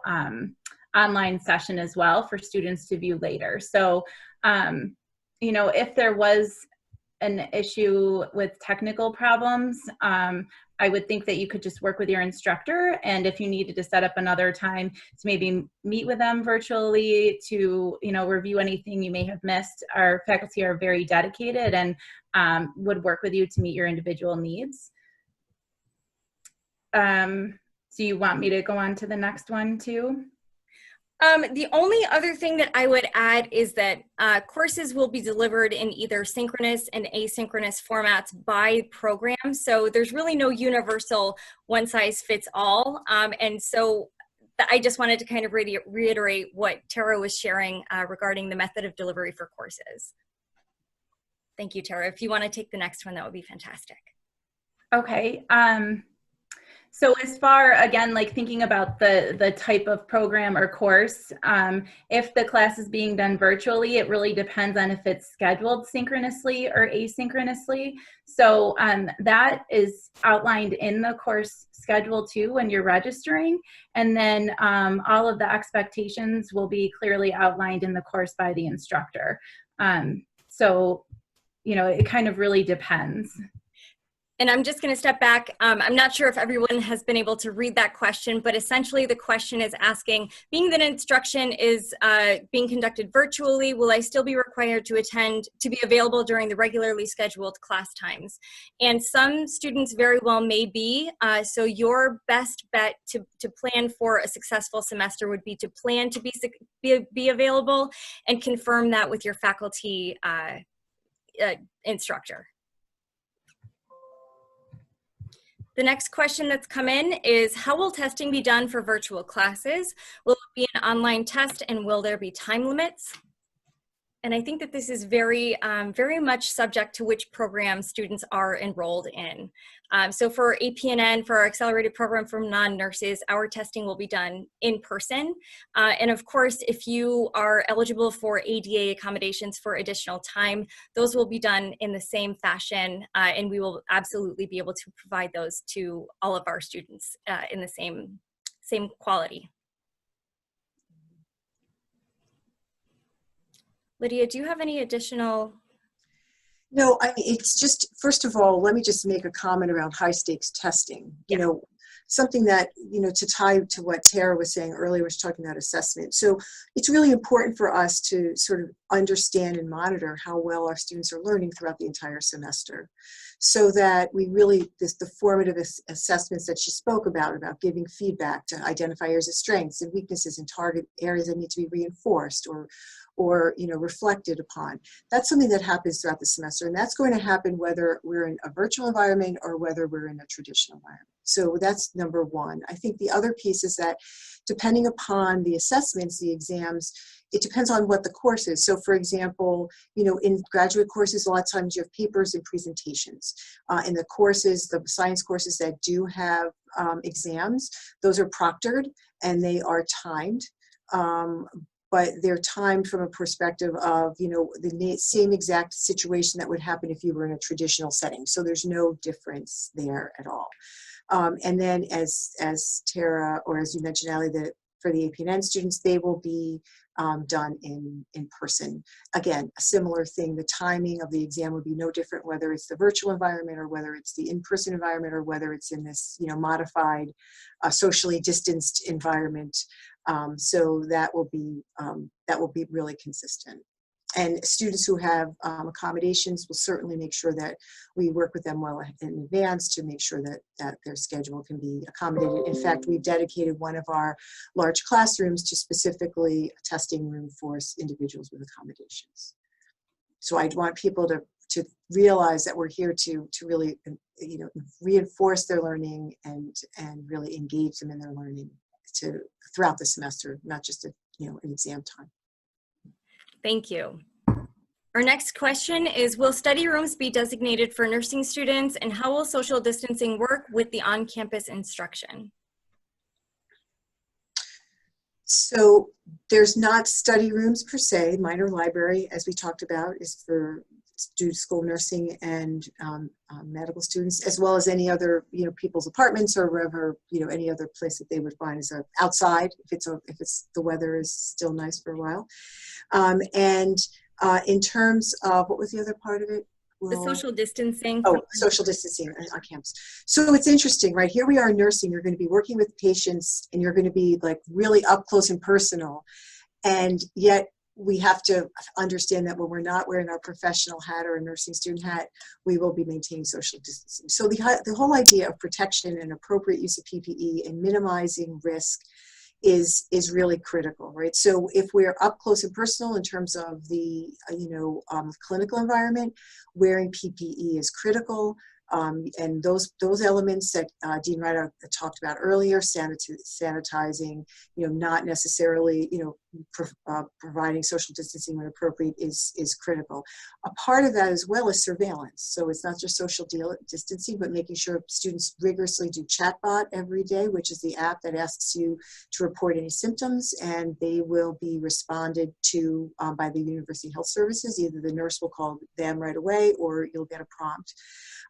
online session as well for students to view later. So, if there was an issue with technical problems, I would think that you could just work with your instructor, and if you needed to set up another time to maybe meet with them virtually to review anything you may have missed. Our faculty are very dedicated and would work with you to meet your individual needs. Do you want me to go on to the next one too?
The only other thing that I would add is that courses will be delivered in either synchronous and asynchronous formats by program. So there's really no universal one size fits all. And so I just wanted to kind of reiterate what Tara was sharing regarding the method of delivery for courses. Thank you, Tara. If you want to take the next one, that would be fantastic.
Okay. So as far, again, like thinking about the type of program or course, if the class is being done virtually, it really depends on if it's scheduled synchronously or asynchronously. So that is outlined in the course schedule too when you're registering. And then all of the expectations will be clearly outlined in the course by the instructor. So, you know, it kind of really depends.
And I'm just going to step back. I'm not sure if everyone has been able to read that question, but essentially the question is asking, being that instruction is being conducted virtually, will I still be required to attend, to be available during the regularly scheduled class times? And some students very well may be. So your best bet to plan for a successful semester would be to plan to be available and confirm that with your faculty instructor. The next question that's come in is, how will testing be done for virtual classes? Will it be an online test, and will there be time limits? And I think that this is very much subject to which program students are enrolled in. So for APNN, for our accelerated program for non-nurses, our testing will be done in person. And of course, if you are eligible for ADA accommodations for additional time, those will be done in the same fashion, and we will absolutely be able to provide those to all of our students in the same quality. Lydia, do you have any additional?
No, I mean, it's just, first of all, let me just make a comment around high stakes testing. You know, something that, you know, to tie to what Tara was saying earlier, was talking about assessment. So it's really important for us to sort of understand and monitor how well our students are learning throughout the entire semester, so that we really, the formative assessments that she spoke about giving feedback to identify areas of strengths and weaknesses and target areas that need to be reinforced or you know, reflected upon. That's something that happens throughout the semester, and that's going to happen whether we're in a virtual environment or whether we're in a traditional environment. So that's number one. I think the other piece is that depending upon the assessments, the exams, it depends on what the course is. So for example, you know, in graduate courses, a lot of times you have papers and presentations. In the courses, the science courses that do have exams, those are proctored and they are timed. But they're timed from a perspective of, you know, the same exact situation that would happen if you were in a traditional setting. So there's no difference there at all. And then as Tara, or as you mentioned, Ali, for the APNN students, they will be done in person. Again, a similar thing, the timing of the exam would be no different whether it's the virtual environment or whether it's the in-person environment or whether it's in this, you know, modified, socially distanced environment. So that will be really consistent. And students who have accommodations will certainly make sure that we work with them well in advance to make sure that their schedule can be accommodated. In fact, we've dedicated one of our large classrooms to specifically a testing room for individuals with accommodations. So I want people to realize that we're here to really, you know, reinforce their learning and really engage them in their learning throughout the semester, not just an exam time.
Thank you. Our next question is, will study rooms be designated for nursing students, and how will social distancing work with the on-campus instruction?
So there's not study rooms per se. Minor library, as we talked about, is for school nursing and medical students, as well as any other, you know, people's apartments or wherever, you know, any other place that they would find as outside if the weather is still nice for a while. In terms of, what was the other part of it?
The social distancing.
Oh, social distancing on campus. So it's interesting, right? Here we are in nursing. You're going to be working with patients and you're going to be like really up close and personal. And yet we have to understand that when we're not wearing our professional hat or a nursing student hat, we will be maintaining social distancing. So the whole idea of protection and appropriate use of PPE and minimizing risk is really critical, right? So if we're up close and personal in terms of the, clinical environment, wearing PPE is critical. And those elements that Dean Rideout talked about earlier, sanitizing, not necessarily, providing social distancing when appropriate is critical. A part of that as well is surveillance. So it's not just social distancing, but making sure students rigorously do chatbot every day, which is the app that asks you to report any symptoms, and they will be responded to by the University Health Services. Either the nurse will call them right away, or you'll get a prompt.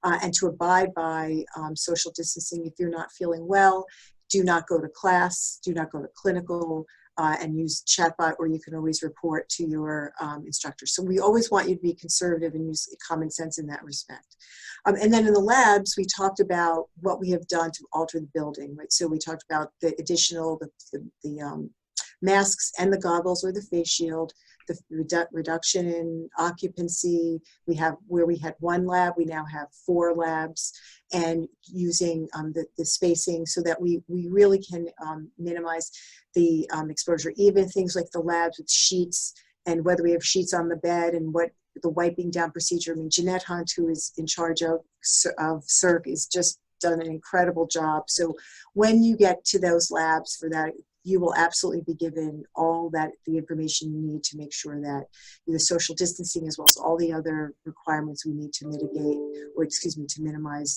And to abide by social distancing. If you're not feeling well, do not go to class, do not go to clinical, and use chatbot, or you can always report to your instructor. So we always want you to be conservative and use common sense in that respect. And then in the labs, we talked about what we have done to alter the building, right? So we talked about the additional, the masks and the goggles or the face shield, the reduction in occupancy. We have, where we had one lab, we now have 4 labs, and using the spacing so that we really can minimize the exposure. Even things like the labs with sheets, and whether we have sheets on the bed, and what the wiping down procedure. I mean, Jeanette Hunt, who is in charge of CERC, is just done an incredible job. So when you get to those labs for that, you will absolutely be given all that, the information you need to make sure that the social distancing, as well as all the other requirements we need to mitigate, or excuse me, to minimize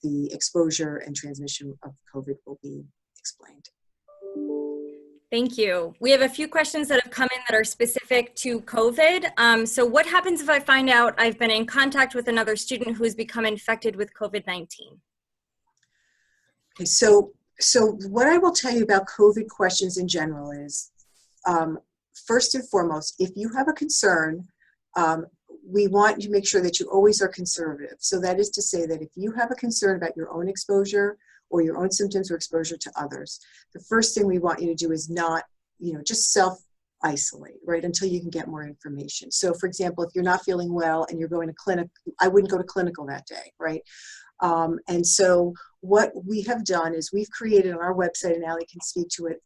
the exposure and transmission of COVID will be explained.
Thank you. We have a few questions that have come in that are specific to COVID. So what happens if I find out I've been in contact with another student who has become infected with COVID-19?
Okay, so what I will tell you about COVID questions in general is, first and foremost, if you have a concern, we want you to make sure that you always are conservative. So that is to say that if you have a concern about your own exposure or your own symptoms or exposure to others, the first thing we want you to do is not, just self-isolate, right, until you can get more information. So for example, if you're not feeling well and you're going to clinic, I wouldn't go to clinical that day, right? And so what we have done is we've created on our website, and Allie can speak to it,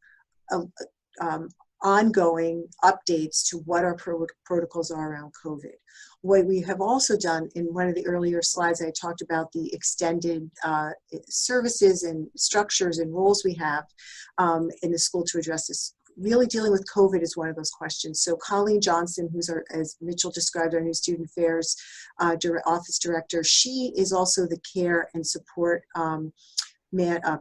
ongoing updates to what our protocols are around COVID. What we have also done, in one of the earlier slides, I talked about the extended services and structures and roles we have in the school to address this. Really dealing with COVID is one of those questions. So Colleen Johnson, who's our, as Mitchell described, our new student affairs office director, she is also the care and support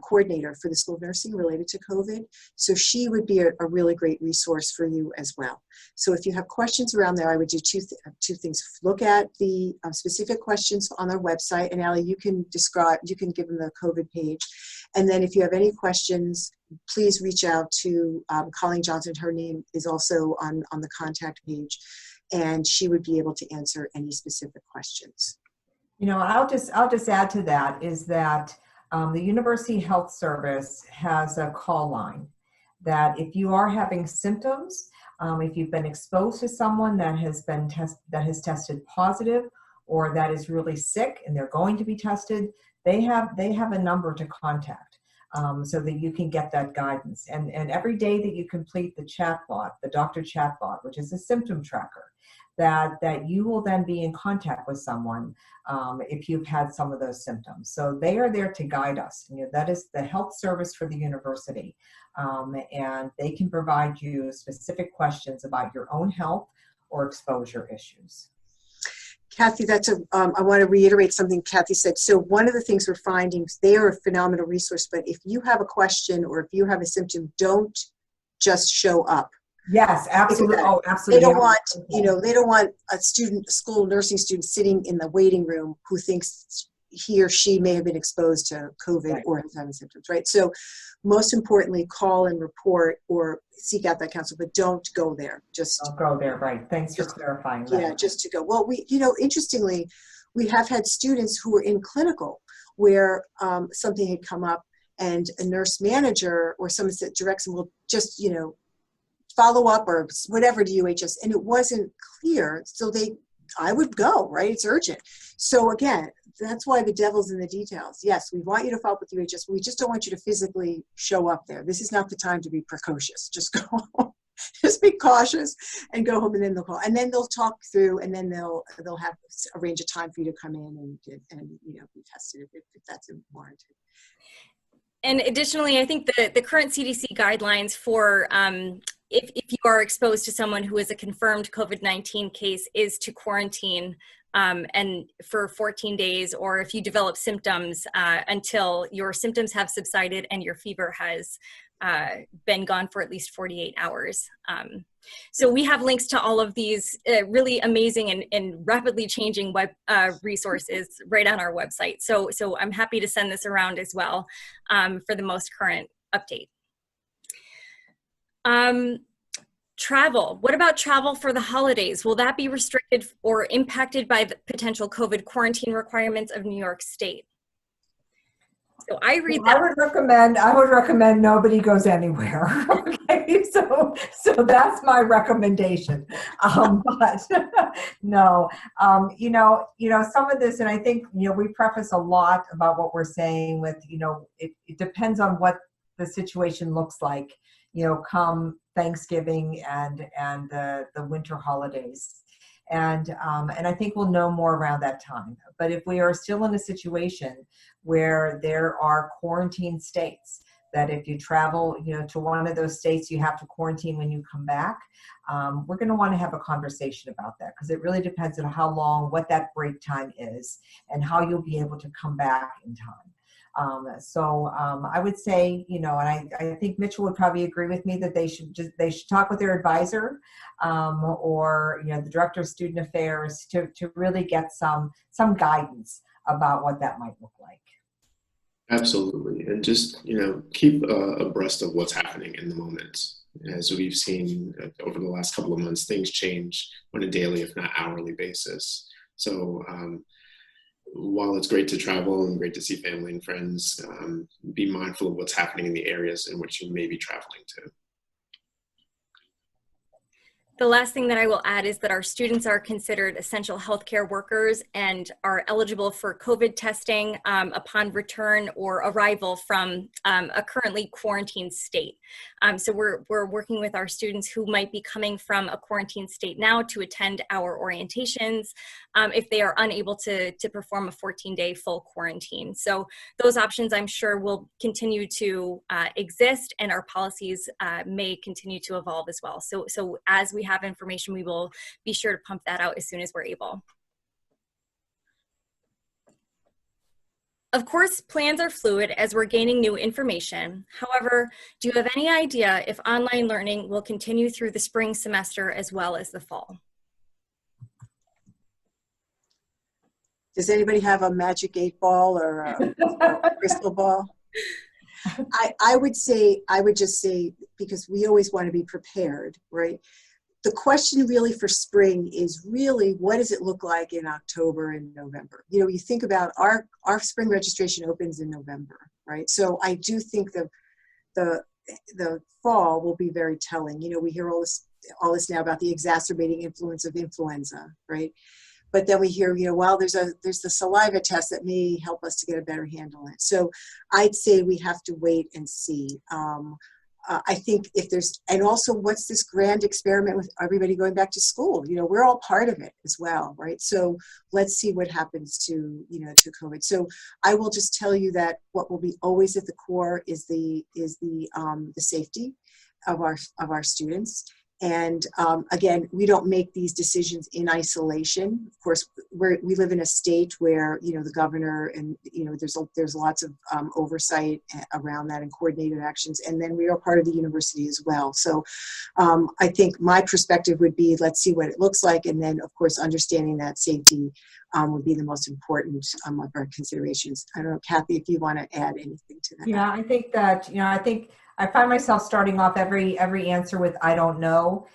coordinator for the School of Nursing related to COVID. So she would be a really great resource for you as well. So if you have questions around there, I would do two things. Look at the specific questions on our website, and Allie, you can give them the COVID page. And then if you have any questions, please reach out to Colleen Johnson. Her name is also on the contact page, and she would be able to answer any specific questions.
I'll just add to that is that the University Health Service has a call line that if you are having symptoms, if you've been exposed to someone that has tested positive, or that is really sick and they're going to be tested, they have a number to contact so that you can get that guidance. And every day that you complete the chatbot, the doctor chatbot, which is a symptom tracker, that you will then be in contact with someone if you've had some of those symptoms. So they are there to guide us. That is the health service for the university. And they can provide you specific questions about your own health or exposure issues.
Kathy, I want to reiterate something Kathy said. So one of the things we're finding, they are a phenomenal resource, but if you have a question or if you have a symptom, don't just show up.
Yes, absolutely. Oh, absolutely.
They don't want a school nursing student sitting in the waiting room who thinks he or she may have been exposed to COVID, right, or has having symptoms, right? So most importantly, call and report or seek out that counsel, but don't go there.
Don't go there, right. Thanks for clarifying that.
Yeah, just to go. Well, interestingly, we have had students who were in clinical where something had come up, and a nurse manager or someone that directs them will just, follow up or whatever to UHS, and it wasn't clear. So they I would go, right? It's urgent. So again, that's why the devil's in the details. Yes, we want you to follow up with UHS. We just don't want you to physically show up there. This is not the time to be precocious. Just go home. Just be cautious and go home, and then they'll call. And then they'll talk through, and then they'll have arrange a time for you to come in and be tested if that's warranted.
And additionally, I think the current CDC guidelines for if you are exposed to someone who is a confirmed COVID-19 case is to quarantine and for 14 days, or if you develop symptoms until your symptoms have subsided and your fever has been gone for at least 48 hours. So we have links to all of these really amazing and rapidly changing web resources right on our website. So I'm happy to send this around as well for the most current update. Travel. What about travel for the holidays? Will that be restricted or impacted by the potential COVID quarantine requirements of New York State? So I read that.
I would recommend nobody goes anywhere. Okay, so that's my recommendation. But no, some of this, and I think we preface a lot about what we're saying with it depends on what the situation looks like. Come Thanksgiving and the winter holidays. And I think we'll know more around that time. But if we are still in a situation where there are quarantine states, that if you travel, to one of those states, you have to quarantine when you come back, we're going to want to have a conversation about that, because it really depends on how long, what that break time is, and how you'll be able to come back in time. I would say, and I think Mitchell would probably agree with me that they should talk with their advisor, or the director of student affairs to really get some guidance about what that might look like.
Absolutely, and just keep abreast of what's happening in the moment. As we've seen over the last couple of months, things change on a daily, if not hourly basis. So while it's great to travel and great to see family and friends, be mindful of what's happening in the areas in which you may be traveling to.
The last thing that I will add is that our students are considered essential healthcare workers and are eligible for COVID testing upon return or arrival from a currently quarantined state. So we're working with our students who might be coming from a quarantined state now to attend our orientations if they are unable to perform a 14-day full quarantine. So those options, I'm sure, will continue to exist, and our policies may continue to evolve as well. So as we have information, we will be sure to pump that out as soon as we're able. Of course, plans are fluid as we're gaining new information. However, do you have any idea if online learning will continue through the spring semester as well as the fall?
Does anybody have a magic 8-ball or a crystal ball? I would just say, because we always want to be prepared, right? The question really for spring is really, what does it look like in October and November? You think about our spring registration opens in November, right? So I do think the fall will be very telling. We hear all this now about the exacerbating influence of influenza, right? But then we hear, well, there's the saliva test that may help us to get a better handle on it. So I'd say we have to wait and see. I think and also what's this grand experiment with everybody going back to school? We're all part of it as well, right? So let's see what happens to COVID. So I will just tell you that what will be always at the core is the safety of our students. And again, we don't make these decisions in isolation. Of course, we live in a state where the governor and there's lots of oversight around that and coordinated actions. And then we are part of the university as well. So I think my perspective would be, let's see what it looks like, and then of course understanding that safety would be the most important of our considerations. I don't know, Kathy, if you want to add anything to that.
Yeah, I think that I find myself starting off every answer with "I don't know,"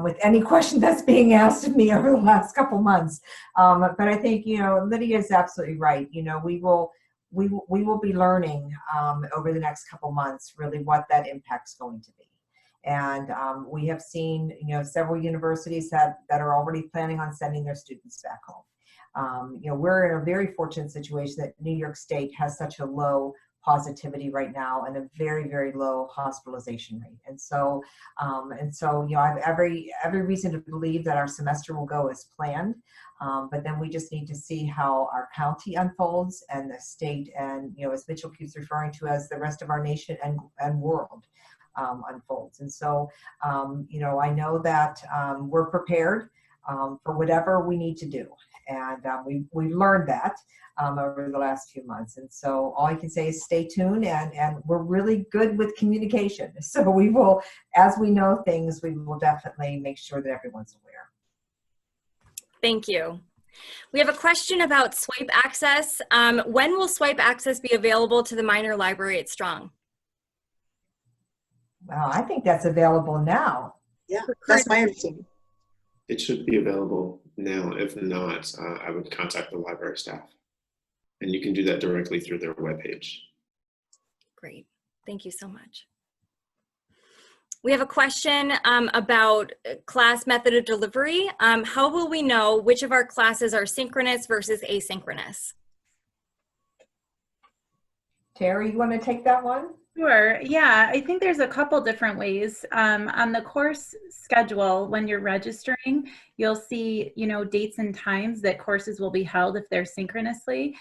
with any question that's being asked of me over the last couple months. But I think Lydia is absolutely right. We will be learning over the next couple months really what that impact's going to be, And we have seen, several universities that are already planning on sending their students back home. We're in a very fortunate situation that New York State has such a low positivity right now and a very, very low hospitalization rate. And so, I have every reason to believe that our semester will go as planned. But then we just need to see how our county unfolds and the state, and as Mitchell keeps referring to as the rest of our nation and world unfolds. And so, I know that we're prepared for whatever we need to do. And we've learned that over the last few months. And so all I can say is stay tuned, and we're really good with communication. So we will, as we know things, we will definitely make sure that everyone's aware.
Thank you. We have a question about swipe access. When will swipe access be available to the minor library at Strong?
Well, I think that's available now.
Yeah, that's my understanding.
It should be available now. If not, I would contact the library staff. And you can do that directly through their webpage.
Great. Thank you so much. We have a question about class method of delivery. How will we know which of our classes are synchronous versus asynchronous?
Terry, you want to take that one?
Sure. Yeah, I think there's a couple different ways. On the course schedule, when you're registering, you'll see, dates and times that courses will be held if they're synchronously.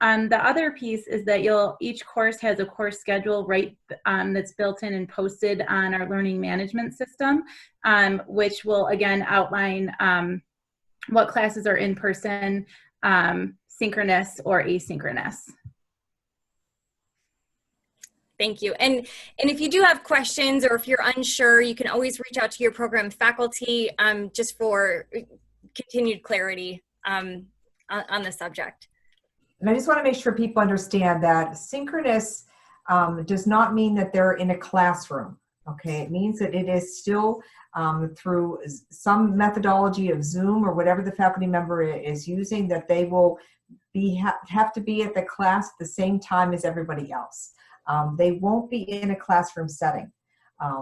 The other piece is that each course has a course schedule that's built in and posted on our learning management system, which will again outline what classes are in person, synchronous or asynchronous.
Thank you. And if you do have questions or if you're unsure, you can always reach out to your program faculty just for continued clarity on the subject.
And I just want to make sure people understand that synchronous does not mean that they're in a classroom. Okay, it means that it is still through some methodology of Zoom or whatever the faculty member is using, that they will have to be at the class at the same time as everybody else. They won't be in a classroom setting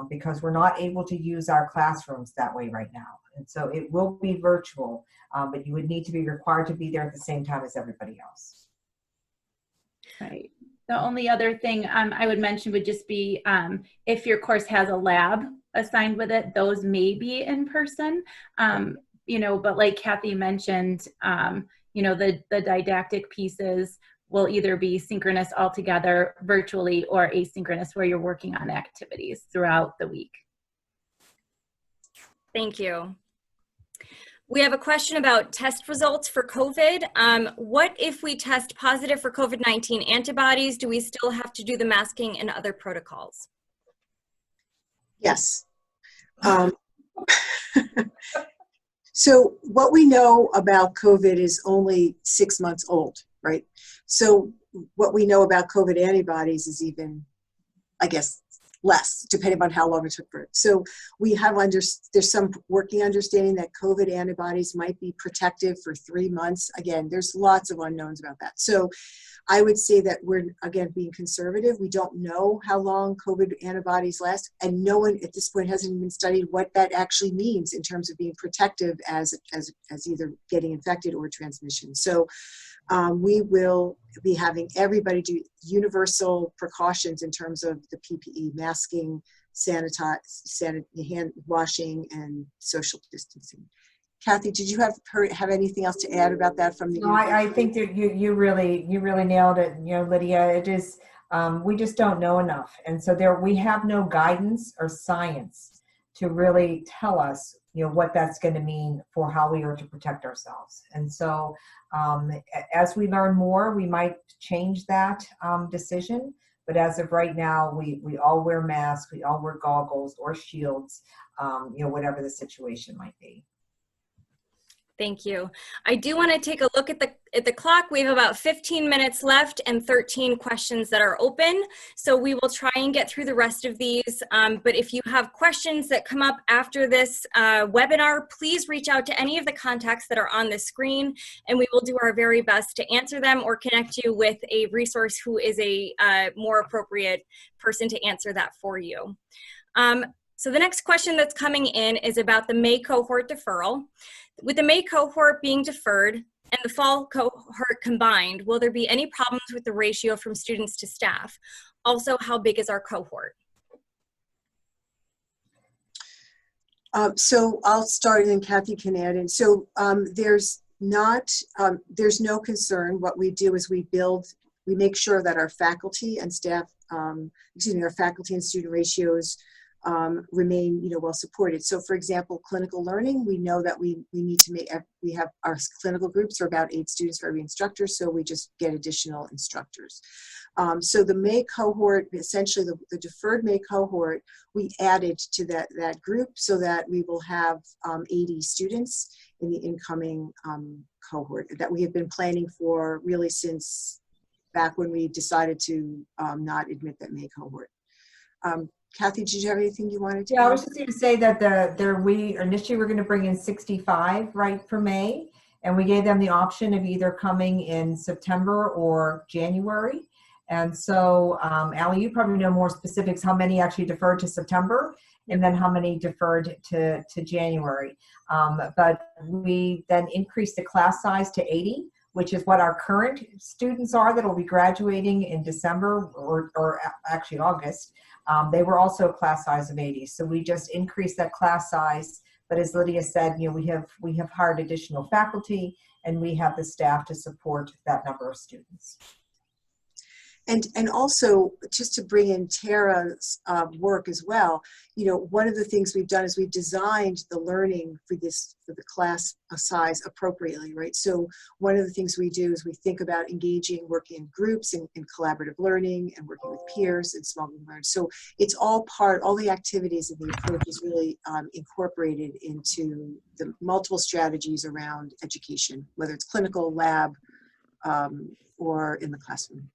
because we're not able to use our classrooms that way right now. And so it will be virtual, but you would need to be required to be there at the same time as everybody else.
Right. The only other thing I would mention would just be if your course has a lab assigned with it, those may be in person, but like Kathy mentioned, the didactic pieces will either be synchronous altogether virtually or asynchronous where you're working on activities throughout the week.
Thank you. We have a question about test results for COVID. What if we test positive for COVID-19 antibodies? Do we still have to do the masking and other protocols?
Yes. So what we know about COVID is only 6 months old, right? So what we know about COVID antibodies is even, I guess, less, depending on how long it took for it. So we have there's some working understanding that COVID antibodies might be protective for 3 months. Again, there's lots of unknowns about that. So I would say that we're, again, being conservative. We don't know how long COVID antibodies last, and no one at this point hasn't even studied what that actually means in terms of being protective as either getting infected or transmission. So we will be having everybody do universal precautions in terms of the PPE, masking, hand washing, and social distancing. Kathy, did you have anything else to add about that from the?
No, I think that you really nailed it. Lydia, it is we just don't know enough, and so we have no guidance or science to really tell us what that's going to mean for how we are to protect ourselves. And so as we learn more, we might change that decision. But as of right now, we all wear masks, we all wear goggles or shields, whatever the situation might be.
Thank you. I do want to take a look at the clock. We have about 15 minutes left and 13 questions that are open. So we will try and get through the rest of these. But if you have questions that come up after this webinar, please reach out to any of the contacts that are on the screen, and we will do our very best to answer them or connect you with a resource who is a more appropriate person to answer that for you. So the next question that's coming in is about the May cohort deferral. With the May cohort being deferred and the fall cohort combined, will there be any problems with the ratio from students to staff? Also, how big is our cohort?
So I'll start and then Kathy can add in. So there's no concern. What we do is we make sure that our faculty and staff, our faculty and student ratios remain, well supported. So for example, clinical learning, we know that we have our clinical groups are about 8 students for every instructor, so we just get additional instructors. So the May cohort, essentially the deferred May cohort, we added to that group so that we will have 80 students in the incoming cohort that we have been planning for really since back when we decided to not admit that May cohort. Kathy, did you have anything you wanted to add?
Yeah, I was just going to say that we initially were going to bring in 65 right for May, and we gave them the option of either coming in September or January. And so, Allie, you probably know more specifics, how many actually deferred to September and then how many deferred to January. But we then increased the class size to 80, which is what our current students are that will be graduating in December or actually August. They were also a class size of 80. So we just increased that class size. But as Lydia said, we have hired additional faculty and we have the staff to support that number of students.
And also, just to bring in Tara's work as well, one of the things we've done is we've designed the learning for the class size appropriately, right? So one of the things we do is we think about engaging, working in groups and collaborative learning and working with peers and small group learning. So it's all the activities and the approach is really incorporated into the multiple strategies around education, whether it's clinical, lab, or in the classroom.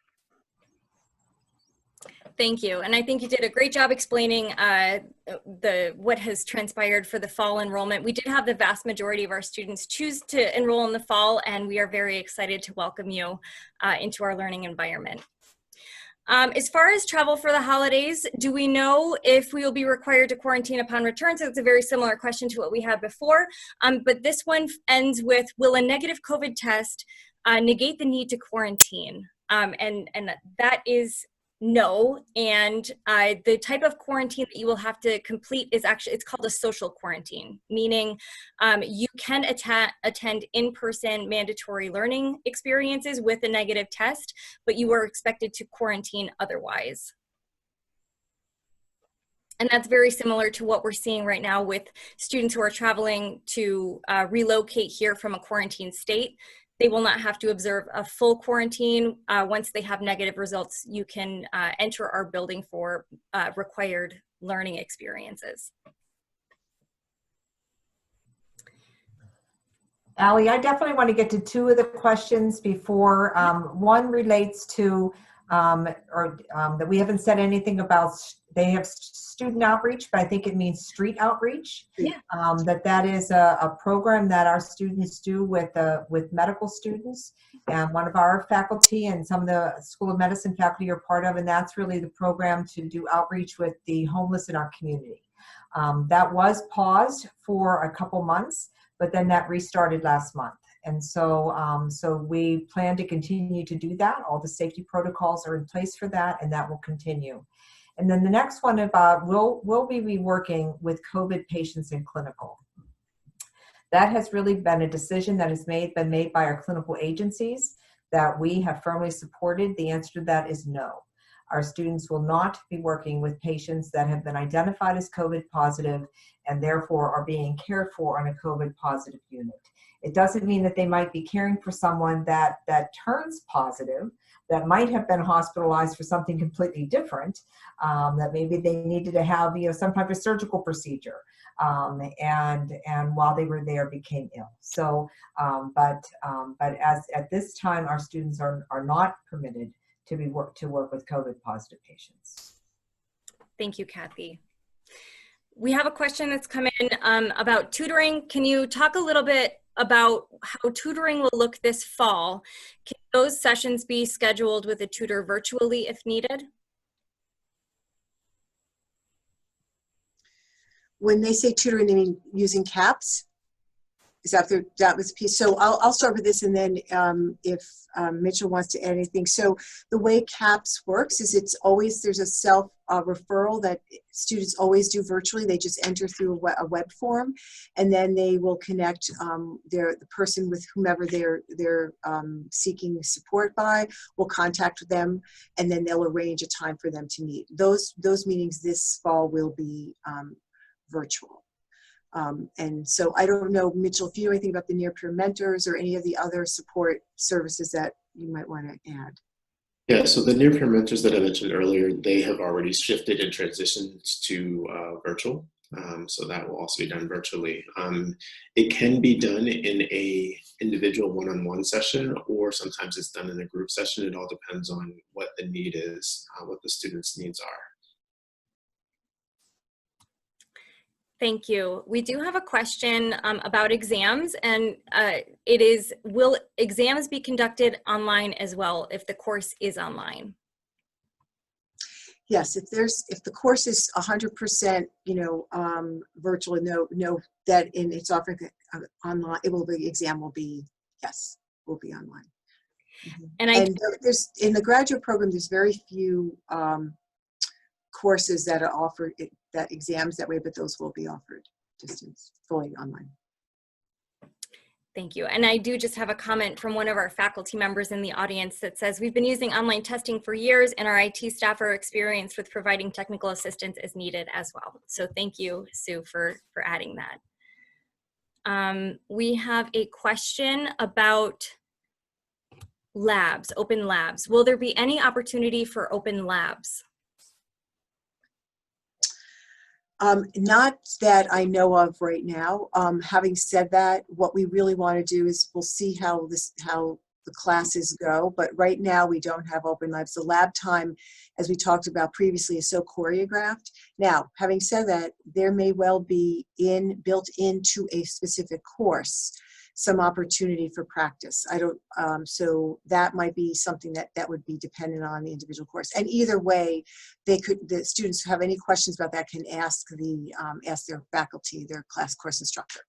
Thank you. And I think you did a great job explaining what has transpired for the fall enrollment. We did have the vast majority of our students choose to enroll in the fall, and we are very excited to welcome you into our learning environment. As far as travel for the holidays, do we know if we will be required to quarantine upon return? So it's a very similar question to what we had before. But this one ends with, will a negative COVID test negate the need to quarantine? And that is no, and the type of quarantine that you will have to complete is it's called a social quarantine, meaning you can attend in-person mandatory learning experiences with a negative test, but you are expected to quarantine otherwise. And that's very similar to what we're seeing right now with students who are traveling to relocate here from a quarantine state. They will not have to observe a full quarantine. Once they have negative results, you can enter our building for required learning experiences.
Allie, I definitely want to get to 2 of the questions before. One relates to, that we haven't said anything about, they have student outreach, but I think it means street outreach.
Yeah.
That is a program that our students do with medical students, and one of our faculty and some of the School of Medicine faculty are part of, and that's really the program to do outreach with the homeless in our community. That was paused for a couple months, but then that restarted last month. And so, so we plan to continue to do that. All the safety protocols are in place for that, and that will continue. And then the next one about, will we be working with COVID patients in clinical? That has really been a decision that has been made by our clinical agencies that we have firmly supported. The answer to that is no. Our students will not be working with patients that have been identified as COVID positive and therefore are being cared for on a COVID positive unit. It doesn't mean that they might be caring for someone that turns positive, that might have been hospitalized for something completely different, that maybe they needed to have some type of surgical procedure, and while they were there became ill. So, but as at this time, our students are not permitted to work with COVID positive patients.
Thank you, Kathy. We have a question that's come in about tutoring. Can you talk a little bit about how tutoring will look this fall? Can those sessions be scheduled with a tutor virtually if needed?
when they say tutoring, they mean using CAPS? Is that was piece? So I'll start with this, and then if Mitchell wants to add anything. So the way CAPS works is there's a self referral that students always do virtually. They just enter through a web form, and then they will connect the person with whomever they're seeking support by. Will contact them, and then they'll arrange a time for them to meet. Those meetings this fall will be virtual. And so I don't know, Mitchell, if you know anything about the near-peer mentors or any of the other support services that you might want to add.
Yeah, so the near-peer mentors that I mentioned earlier, they have already shifted and transitioned to virtual. So that will also be done virtually. It can be done in a individual one-on-one session, or sometimes it's done in a group session. It all depends on what the need is, what the students' needs are.
Thank you. We do have a question about exams, and it is, will exams be conducted online as well if the course is online?
Yes, if the course is 100%, virtual, no, that it's offered online, exam will be, yes, will be online. Mm-hmm. And there's, in the graduate program, there's very few courses that are offered that exams that way, but those will be offered distance, fully online.
Thank you. And I do just have a comment from one of our faculty members in the audience that says, we've been using online testing for years and our IT staff are experienced with providing technical assistance as needed as well. So thank you, Sue, for adding that. We have a question about labs, open labs. Will there be any opportunity for open labs?
Not that I know of right now. Having said that, what we really want to do is we'll see how the classes go, but right now we don't have open labs. The lab time, as we talked about previously, is so choreographed. Now, having said that, there may well be built into a specific course some opportunity for practice. So that might be something that would be dependent on the individual course. And either way, the students who have any questions about that can ask their faculty, their class course instructor.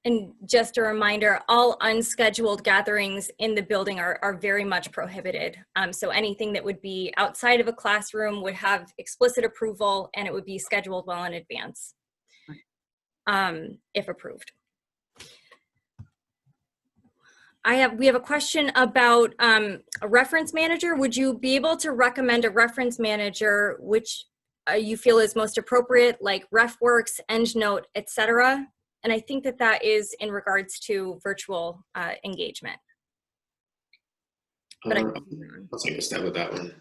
And just a reminder, all unscheduled gatherings in the building are very much prohibited. So anything that would be outside of a classroom would have explicit approval, and it would be scheduled well in advance. If approved. We have a question about a reference manager. Would you be able to recommend a reference manager which you feel is most appropriate, like RefWorks, EndNote, etc.? And I think that is in regards to virtual engagement. But
I'll take a stab at that one.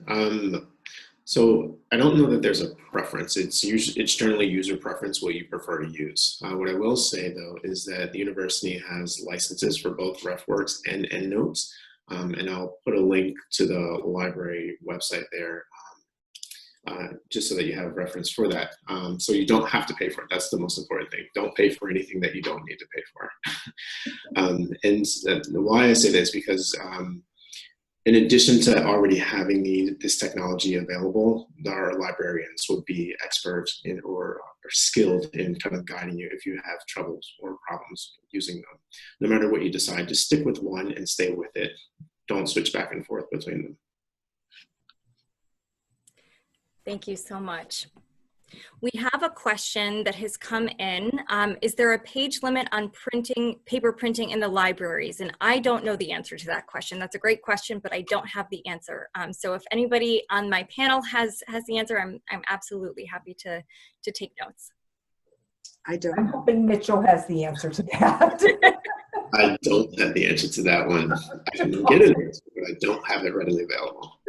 So I don't know that there's a preference. It's generally user preference what you prefer to use. What I will say though is that the university has licenses for both RefWorks and EndNote, and I'll put a link to the library website there, just so that you have reference for that. So you don't have to pay for it. That's the most important thing. Don't pay for anything that you don't need to pay for. And why I say this because in addition to already having this technology available, our librarians will be expert in or skilled in kind of guiding you if you have troubles or problems using them. No matter what you decide, just stick with one and stay with it. Don't switch back and forth between them.
Thank you so much. We have a question that has come in. Is there a page limit on paper printing in the libraries? And I don't know the answer to that question. That's a great question, but I don't have the answer. So if anybody on my panel has the answer, I'm absolutely happy to take notes.
I'm hoping Mitchell has the answer to that.
I don't have the answer to that one. I can get an answer, but I don't have it readily available.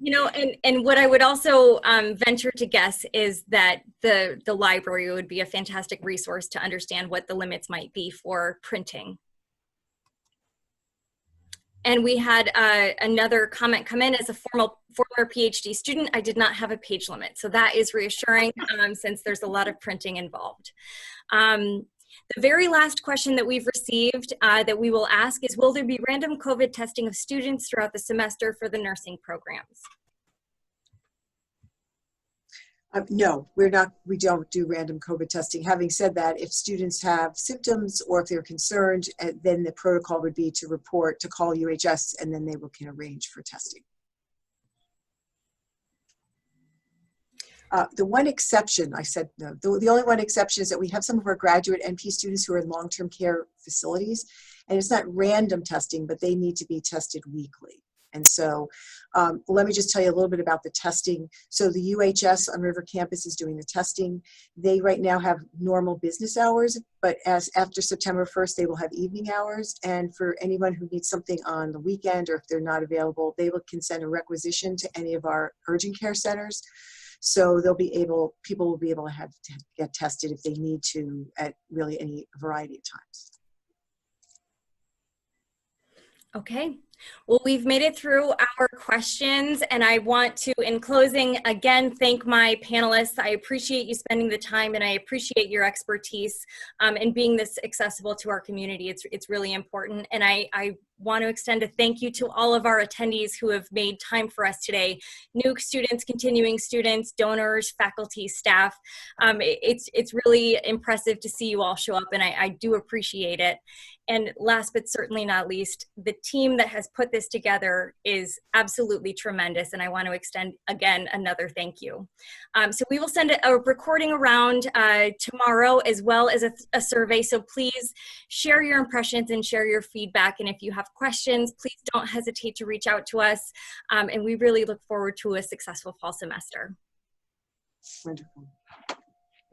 You know, and what I would also venture to guess is that the library would be a fantastic resource to understand what the limits might be for printing. And we had another comment come in. As a former PhD student, I did not have a page limit. So that is reassuring since there's a lot of printing involved. The very last question that we've received that we will ask is, will there be random COVID testing of students throughout the semester for the nursing programs?
No, we don't do random COVID testing. Having said that, if students have symptoms or if they're concerned, then the protocol would be to call UHS, and then can arrange for testing. The one exception, I said no, the only one exception is that we have some of our graduate NP students who are in long-term care facilities, and it's not random testing, but they need to be tested weekly. And so let me just tell you a little bit about the testing. So the UHS on River Campus is doing the testing. They right now have normal business hours, but after September 1st, they will have evening hours. And for anyone who needs something on the weekend, or if they're not available, can send a requisition to any of our urgent care centers. So people will be able to get tested if they need to at really any variety of times.
Okay. Well, we've made it through our questions, and I want to, in closing, again, thank my panelists. I appreciate you spending the time, and I appreciate your expertise in being this accessible to our community. It's really important, and I want to extend a thank you to all of our attendees who have made time for us today. New students, continuing students, donors, faculty, staff. It's really impressive to see you all show up, and I do appreciate it. And last but certainly not least, the team that has put this together is absolutely tremendous, and I want to extend again another thank you. So we will send a recording around tomorrow, as well as a survey, so please share your impressions and share your feedback, and if you have questions, please don't hesitate to reach out to us, and we really look forward to a successful fall semester.
Wonderful.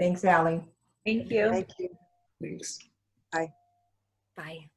Thanks, Allie.
Thank you.
Thank you.
Thanks.
Bye.
Bye.